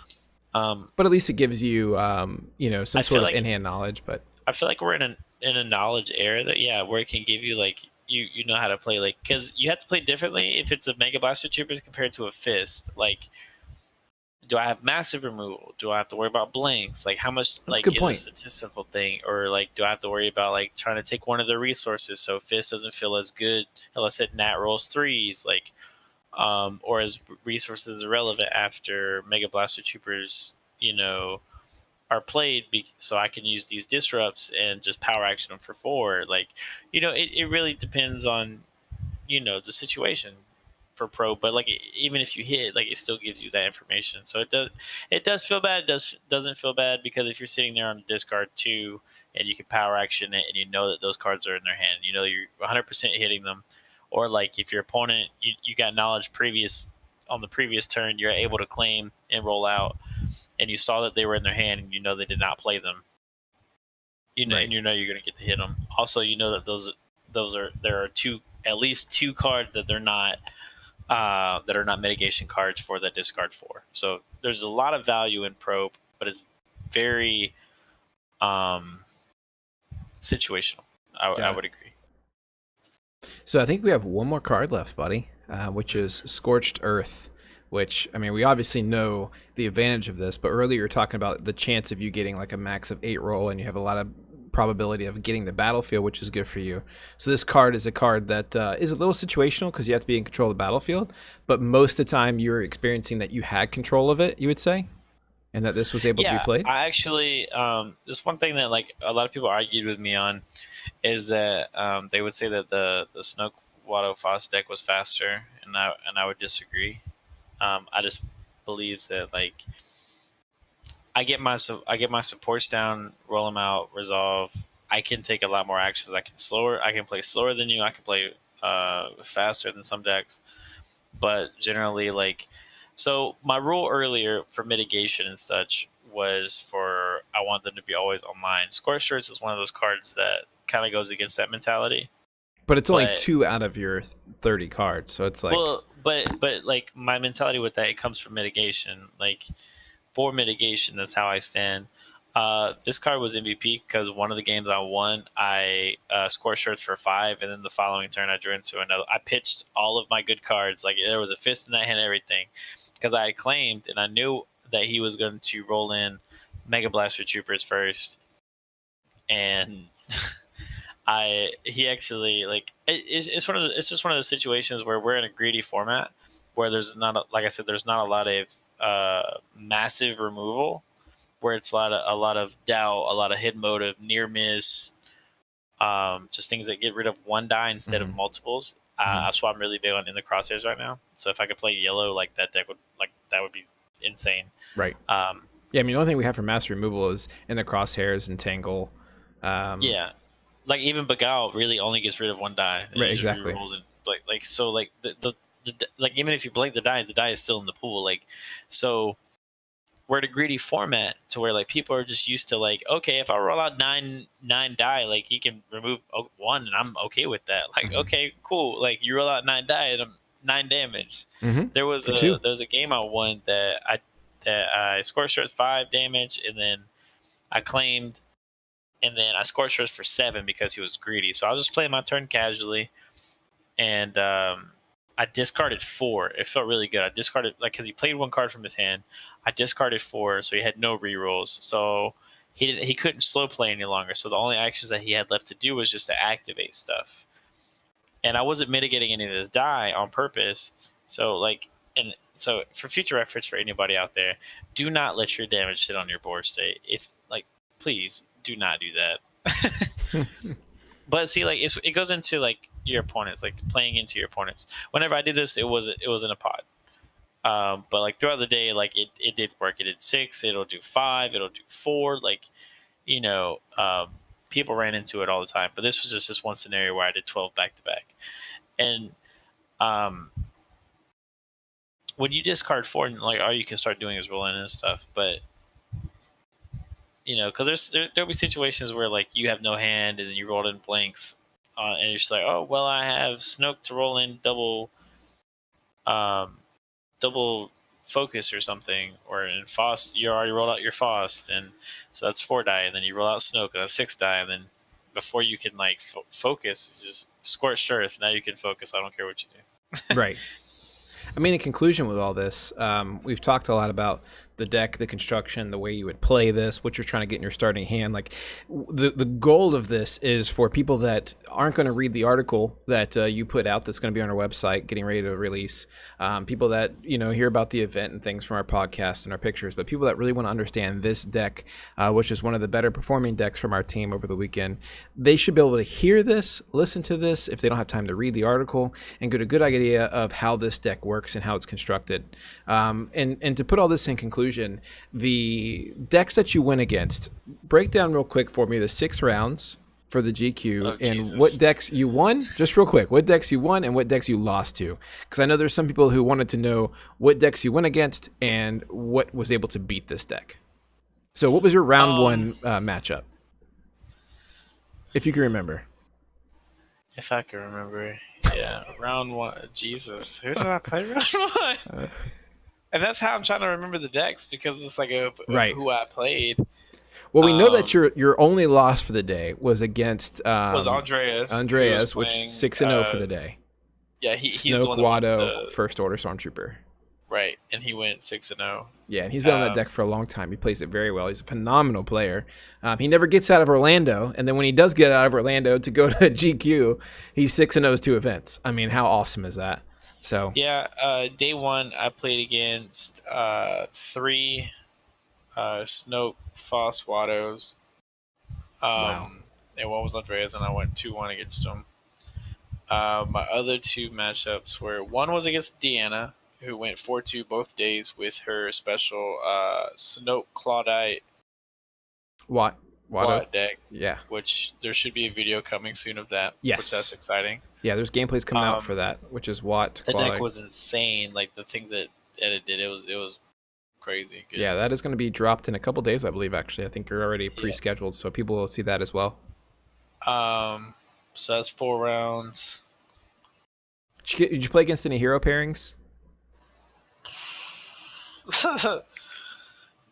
Um, But at least it gives you, some I sort feel of like in-hand knowledge. But we're in a knowledge era that, yeah, where it can give you like you know how to play, like, because you have to play differently if it's a Mega Blaster Troopers compared to a Fist. Like, do I have massive removal? Do I have to worry about blanks? Like, how much that's a like good is a point. statistical thing, or like do I have to worry about like trying to take one of the resources so Fist doesn't feel as good unless it nat rolls threes, like, or as resources irrelevant after Mega Blaster Troopers, are played so I can use these disrupts and just power action them for 4. Like, it really depends on, the situation for pro, but like even if you hit, like it still gives you that information. So it does feel bad. Doesn't feel bad because if you're sitting there on the discard too, and you can power action it, and you know that those cards are in their hand, you're 100% hitting them. Or like if your opponent, you got knowledge previous on the previous turn, you're able to claim and roll out, and you saw that they were in their hand, and they did not play them. Right. And you're going to get to hit them. Also, that there are at least two cards that are not mitigation cards for that discard 4. So there's a lot of value in probe, but it's very situational. I would agree. So I think we have one more card left, buddy, which is Scorched Earth. Which, I mean, we obviously know the advantage of this, but earlier you were talking about the chance of you getting like a max of 8 roll, and you have a lot of probability of getting the battlefield, which is good for you. So this card is a card that is a little situational because you have to be in control of the battlefield, but most of the time you're experiencing that you had control of it, you would say, and that this was able to be played? I actually, this one thing that like a lot of people argued with me on is that they would say that the Snoke Watto Foss deck was faster, and I would disagree. I just believes that like I get my supports down, roll them out, resolve. I can take a lot more actions. I can play slower than you. I can play faster than some decks. But generally, like, so my rule earlier for mitigation and such was I want them to be always online. Scorched Earth is one of those cards that kind of goes against that mentality. But it's only 2 out of your 30 cards, so it's like... Well, but like my mentality with that, it comes from mitigation. Like, for mitigation, that's how I stand. This card was MVP because one of the games I won, I Scorched Earth for 5, and then the following turn I drew into another. I pitched all of my good cards. Like, there was a fist in that hand, everything. Because I had claimed, and I knew that he was going to roll in Mega Blaster Troopers first. And... he actually like it's just one of those situations where we're in a greedy format where there's not like I said, there's not a lot of massive removal, where it's a lot of doubt, a lot of hidden motive, near miss, just things that get rid of one die instead of multiples. That's why I'm really big on in the crosshairs right now. So if I could play yellow, like that deck would be insane. Right. Yeah, I mean, the only thing we have for mass removal is in the crosshairs and tangle. Yeah. Like even Beguile really only gets rid of one die. Right, exactly. And like so like the like even if you blank the die is still in the pool. Like, so we're at a greedy format to where like people are just used to like, okay, if I roll out nine die, like he can remove 1 and I'm okay with that. Like, okay, cool. Like you roll out 9 die and I'm 9 damage. There was a game I won that I Scorched Earth 5 damage, and then I claimed. And then I Scorched Earth for 7 because he was greedy. So I was just playing my turn casually, and I discarded 4. It felt really good. I discarded because he played 1 card from his hand. I discarded 4, so he had no rerolls. So he couldn't slow play any longer. So the only actions that he had left to do was just to activate stuff. And I wasn't mitigating any of his die on purpose. So so for future reference for anybody out there, do not let your damage sit on your board state. Please do not do that. But see, like it goes into like your opponents, like playing into your opponents. Whenever I did this, it was in a pod. But like throughout the day, like it did work. It did 6. It'll do 5. It'll do 4. Like, people ran into it all the time. But this was just this one scenario where I did 12 back to back. And when you discard 4, and like all you can start doing is rolling in and stuff, but because there'll be situations where like you have no hand and then you roll in blanks, and you're just like, oh well, I have Snoke to roll in double focus or something, or in Faust you already rolled out your Faust, and so that's 4 die, and then you roll out Snoke, and that's 6 die, and then before you can like focus, it's just Scorched Earth. Now you can focus. I don't care what you do. Right. I mean, in conclusion with all this, we've talked a lot about the deck, the construction, the way you would play this, what you're trying to get in your starting hand. Like the goal of this is for people that aren't going to read the article that you put out that's going to be on our website getting ready to release, people that hear about the event and things from our podcast and our pictures, but people that really want to understand this deck, which is one of the better performing decks from our team over the weekend, they should be able to hear this, listen to this if they don't have time to read the article, and get a good idea of how this deck works and how it's constructed. And to put all this in conclusion, the decks that you win against, break down real quick for me the 6 rounds for the GQ and what decks you won. Just real quick, what decks you won and what decks you lost to, because I know there's some people who wanted to know what decks you went against and what was able to beat this deck. So what was your round one matchup, if you can remember? If I can remember, yeah, round one. Jesus, who did I play round one? And that's how I'm trying to remember the decks, because it's like who I played. Well, we know that your only loss for the day was against was Andreas. Andreas, which 6-0 for the day. Yeah, he's Snoke, the one Watto, First Order Stormtrooper. Right, and he went 6-0. Yeah, and he's been on that deck for a long time. He plays it very well. He's a phenomenal player. He never gets out of Orlando, and then when he does get out of Orlando to go to GQ, he's 6-0 2 events. I mean, how awesome is that? So yeah, day one I played against 3 Snoke Foss Wattos. Wow. And one was Andreas, and I went 2-1 against him. My other 2 matchups were, one was against Deanna, who went 4-2 both days with her special Snoke Claudite Watto deck. Yeah. Which there should be a video coming soon of that. Yes. Which that's exciting. Yeah, there's gameplays coming out for that, which is Watt. The deck was insane. Like the things that it did, it was crazy. Good. Yeah, that is going to be dropped in a couple days, I believe. Actually, I think you're already pre-scheduled, so people will see that as well. So that's 4 rounds. Did you play against any hero pairings?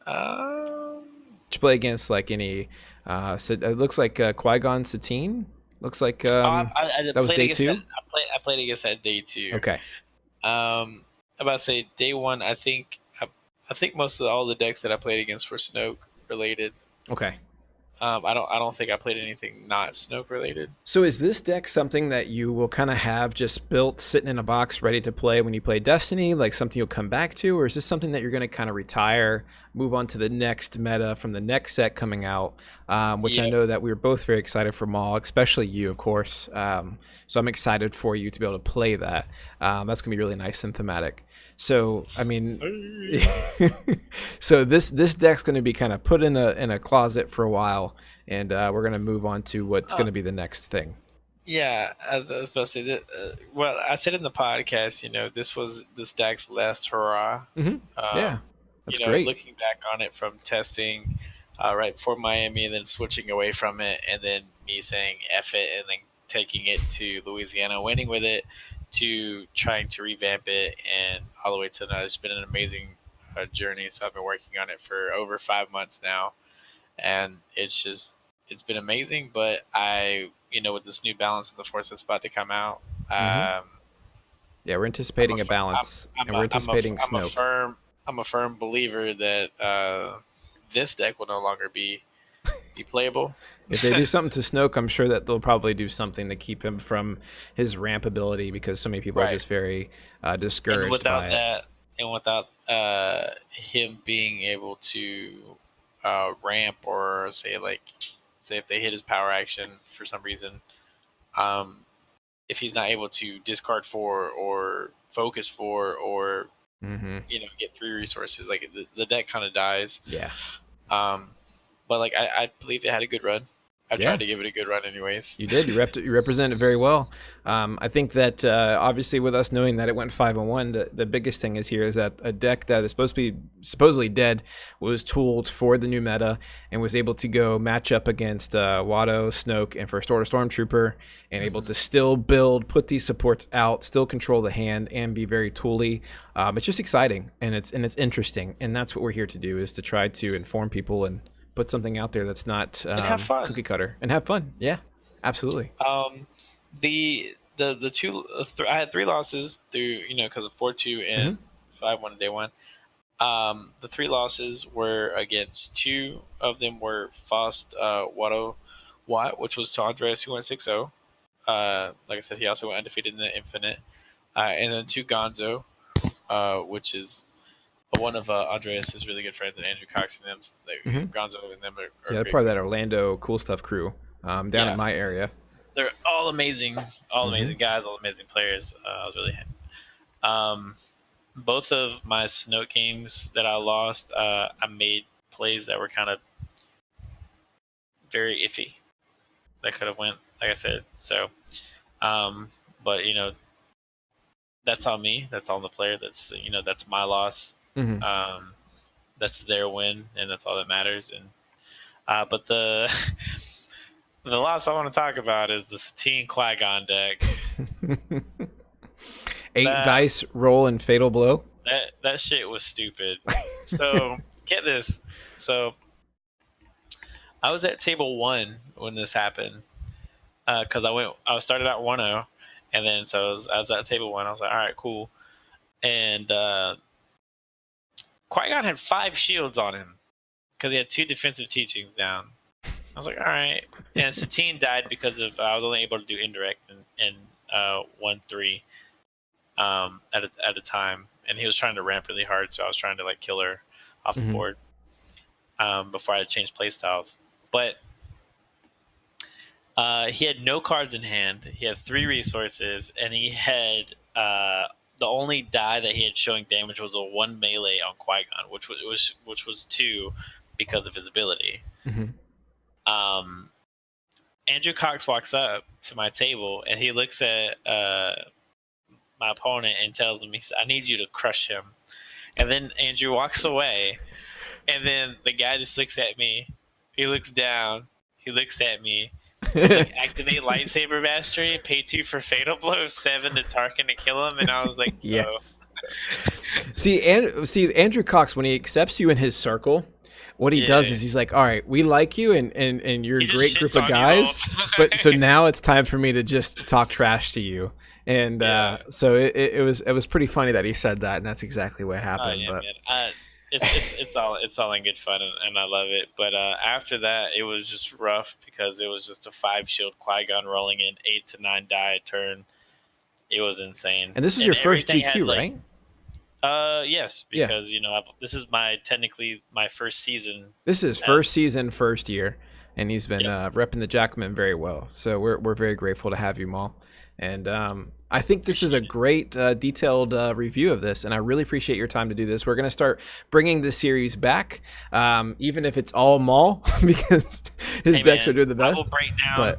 Um, Did you play against like any? So it looks like Qui-Gon Satine. Looks like that was day 2. I played against that day 2. Okay. I'm about to say day 1. I think most of all the decks that I played against were Snoke related. Okay. I don't think I played anything not Snoke related. So is this deck something that you will kind of have just built, sitting in a box, ready to play when you play Destiny, like something you'll come back to, or is this something that you're going to kind of retire, move on to the next meta from the next set coming out, which I know that we were both very excited for Maul, especially you, of course. So I'm excited for you to be able to play that. That's going to be really nice and thematic. So I mean, so this deck's going to be kind of put in a closet for a while, and we're going to move on to what's going to be the next thing. Yeah, I was about to say that. Well, I said in the podcast, this was this deck's last hurrah. Mm-hmm. Yeah, that's great. Looking back on it from testing right before Miami, and then switching away from it, and then me saying F it, and then taking it to Louisiana, winning with it, to trying to revamp it, and all the way to now. It's been an amazing journey. So I've been working on it for over 5 months now, and it's been amazing. But with this new balance of the Force that's about to come out, yeah, we're anticipating a balance, and we're anticipating Snoke. I'm a firm believer that this deck will no longer be playable. If they do something to Snoke, I'm sure that they'll probably do something to keep him from his ramp ability, because so many people are just very discouraged by it. And without him being able to ramp, or say if they hit his power action for some reason, if he's not able to discard 4 or focus 4 or get 3 resources, like the deck kind of dies. Yeah. But I believe it had a good run. I tried to give it a good run anyways. You did. You represented it very well. I think that obviously with us knowing that it went 5-1, the biggest thing is that a deck that is supposed to be supposedly dead was tooled for the new meta and was able to go match up against Watto, Snoke, and First Order Stormtrooper, and able to still build, put these supports out, still control the hand, and be very tooly. It's just exciting, and it's interesting, and that's what we're here to do, is to try to inform people and put something out there that's not cookie cutter, and have fun. Yeah, absolutely. The 2 I had 3 losses through because of 4-2 and 5-1 day 1. The 3 losses were against 2 of them were Faust Watto Watt, which was to Andreas, who went 6-0. Like I said, he also went undefeated in the Infinite. And then 2 Gonzo, which is one of Andreas's really good friends, and Andrew Cox and them. Gonzo and them are Yeah, they're great. part of that Orlando Cool Stuff crew down in my area. They're all amazing, amazing guys, all amazing players. I was really both of my Snoke games that I lost, I made plays that were kind of very iffy. That could have went, like I said. So, but that's on me. That's on the player. That's that's my loss. That's their win, and that's all that matters. And but the the loss I want to talk about is the Satine Qui-Gon deck. 8 dice roll and fatal blow. That shit was stupid. So get this. So I was at table 1 when this happened, because I started out 1-0, and then I was at table 1. I was like, all right, cool. And Qui-Gon had 5 shields on him because he had 2 defensive teachings down. I was like, all right. And Satine died because of I was only able to do indirect and 1-3 at a time, and he was trying to ramp really hard, so I was trying to like kill her off the board before I had changed playstyles. But he had no cards in hand. He had 3 resources, and he had the only die that he had showing damage was a 1 melee on Qui-Gon, which was 2 because of his ability. Andrew Cox walks up to my table, and he looks at my opponent and tells me, I need you to crush him. And then Andrew walks away, and then the guy just looks at me. He looks down. He looks at me. He's like, activate lightsaber mastery, pay 2 for fatal blow, 7 to Tarkin to kill him. And I was like, yes. See, Andrew Cox, when he accepts you in his circle, what he does is he's like, all right, we like you, and you're a great group of guys, but so now it's time for me to just talk trash to you. And so it was pretty funny that he said that, and that's exactly what happened. It's all in good fun, and I love it. But after that, it was just rough because it was just a 5 shield Qui-Gon rolling in 8 to 9 die a turn. It was insane. And this is your first GQ, right? Yes, because this is technically my first season. This is first season, first year, and he's been repping the Jackalmen very well. So we're very grateful to have you, Maul. And I think this is a great detailed review of this, and I really appreciate your time to do this. We're going to start bringing this series back, even if it's all Maul, because his decks are doing the best. I will break down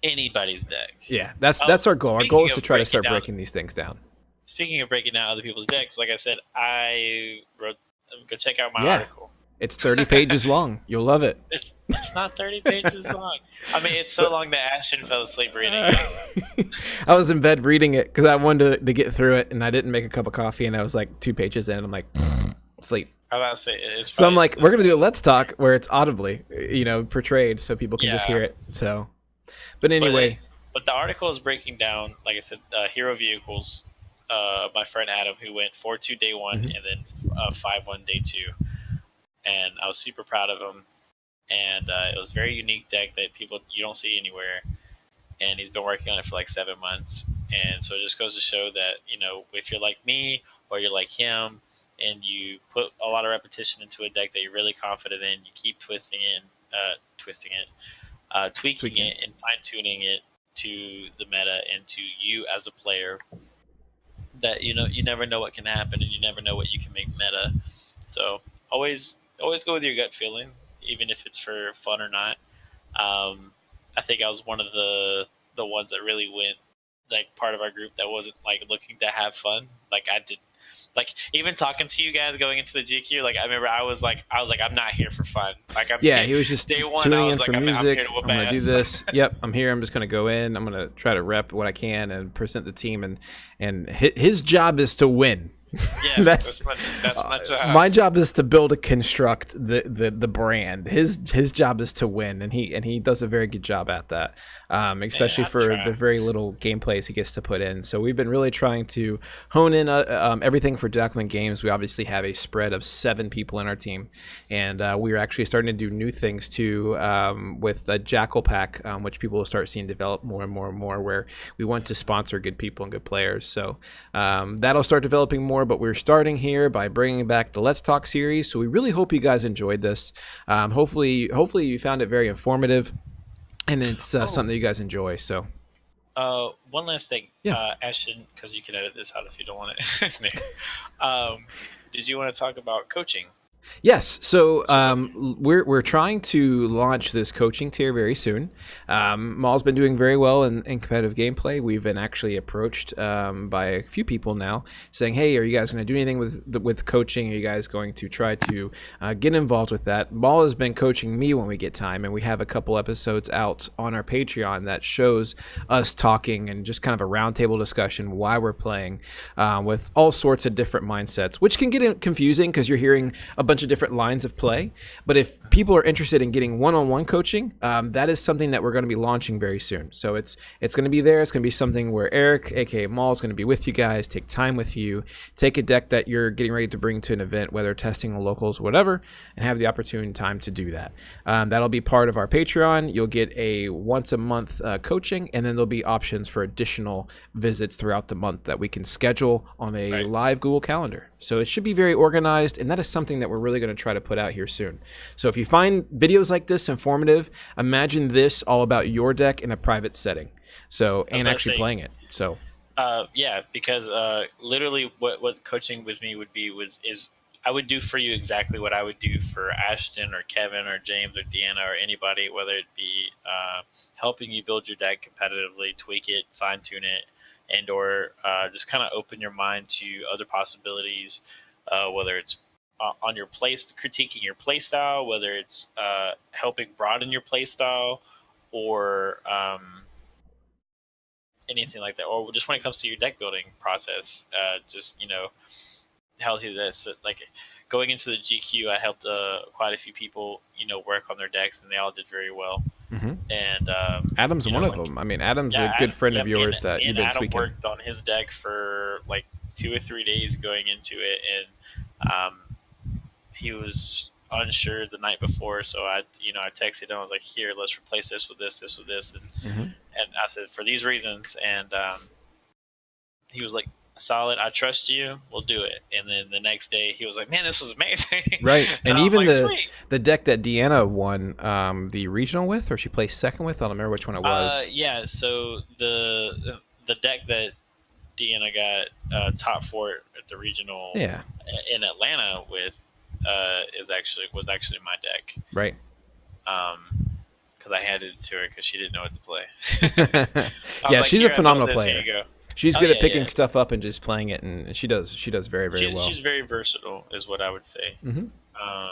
anybody's deck. Yeah, that's our goal. Our goal is to try to start breaking these things down. Speaking of breaking down other people's decks, like I said, go check out my article. It's 30 pages long. You'll love it. It's not 30 pages long. I mean, it's so long that Ashton fell asleep reading it. I was in bed reading it because I wanted to get through it, and I didn't make a cup of coffee, and I was like 2 pages in, and I'm like, sleep. I was about to say, it's so I'm like, we're going to do a Let's Talk where it's audibly, portrayed so people can just hear it. So, but anyway. But the article is breaking down, like I said, hero vehicles. My friend Adam, who went 4-2 day 1 and then 5-1 day 2. And I was super proud of him. And it was a very unique deck that you don't see anywhere. And he's been working on it for like 7 months. And so it just goes to show that, if you're like me or you're like him and you put a lot of repetition into a deck that you're really confident in, you keep tweaking it and fine-tuning it to the meta and to you as a player, that you never know what can happen, and you never know what you can make meta. So always go with your gut feeling, even if it's for fun or not. I think I was one of the ones that really went, like, part of our group that wasn't like looking to have fun. Like I did, like, even talking to you guys going into the GQ, like I remember I was like I'm not here for fun. Like he was just day 1 tuning in for music. I'm gonna do this. Yep, I'm here. I'm just gonna go in. I'm gonna try to rep what I can and present the team, and his job is to win. Yeah, That's that's my job. my job is to build and construct the brand. His job is to win, and he does a very good job at that, Man, especially I for the try. very little gameplays he gets to put in. So we've been really trying to hone in everything for Jackalmen Games. We obviously have a spread of 7 people in our team, and we are actually starting to do new things too, with the Jackal Pack, which people will start seeing develop more and more and more, where we want to sponsor good people and good players. So that'll start developing more, but we're starting here by bringing back the Let's Talk series. So we really hope you guys enjoyed this. Hopefully you found it very informative, and it's Oh, something that you guys enjoy. So one last thing, yeah. Ashton, because you can edit this out if you don't want it. um, did you want to talk about coaching? Yes. So Since we're both here. we're trying to launch this coaching tier very soon. Maul's been doing very well in competitive gameplay. We've been actually approached by a few people now saying, "Hey, are you guys going to do anything with coaching? Are you guys going to try to get involved with that?" Maul has been coaching me when we get time, and we have a couple episodes out on our Patreon that shows us talking and just kind of a roundtable discussion why we're playing, with all sorts of different mindsets, which can get confusing because you're hearing a bunch of different lines of play. But if people are interested in getting one-on-one coaching, that is something that we're going to be launching very soon. So it's going to be there. It's going to be something where Eric, aka Maul, is going to be with you guys, take time with you, take a deck that you're getting ready to bring to an event, whether testing or locals, whatever, and have the opportune time to do that. That'll be part of our Patreon. You'll get a once a month coaching, and then there'll be options for additional visits throughout the month that we can schedule on a Right. live Google Calendar. So it should be very organized, and that is something that we're really going to try to put out here soon. So if you find videos like this informative, imagine this all about your deck in a private setting. So I was and about to actually say, playing it. So yeah, because literally, what coaching with me would be is I would do for you exactly what I would do for Ashton or Kevin or James or Deanna or anybody, whether it be helping you build your deck competitively, tweak it, fine tune it, and or just kind of open your mind to other possibilities, whether it's on your place, critiquing your play style, whether it's helping broaden your play style, or anything like that, or just when it comes to your deck building process, just help you this like going into the GQ. I helped quite a few people, work on their decks, and they all did very well. mhm. And Adam's one of like them. I mean, Adam's a yeah, good friend yeah, of yours that me you've and been Adam tweaking. worked on his deck for like 2 or 3 days going into it, and he was unsure the night before, so I texted him. I was like, "Here, let's replace this with this, this with this," Hmm. and I said for these reasons, and he was like, "Solid, I trust you. We'll do it." And then the next day, he was like, "Man, this was amazing," Right, and and I was even like, "Sweet." the deck that Deanna won the regional with, or she placed second with, I don't remember which one it was. Yeah. So the deck that Deanna got top four at the regional Yeah, in Atlanta with was actually my deck. right. Because I handed it to her because she didn't know what to play. I was Yeah, like, she's a "Here, I built phenomenal this. Here player. you go." She's Oh good at yeah, picking yeah. stuff up and just playing it, and she does very very well. She's very versatile, is what I would say. Hmm. Um,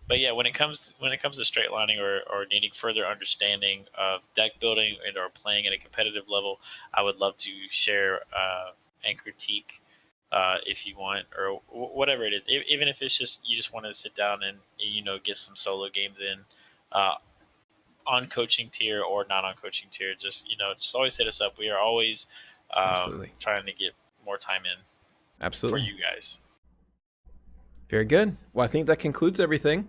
but yeah, when it comes to straight lining, or needing further understanding of deck building and or playing at a competitive level, I would love to share and critique if you want, or whatever it is. Even if it's just you just want to sit down and get some solo games in, uh, on coaching tier or not on coaching tier. Just always hit us up. We are always Absolutely, trying to get more time in for absolutely. you guys. Very good. Well, I think that concludes everything.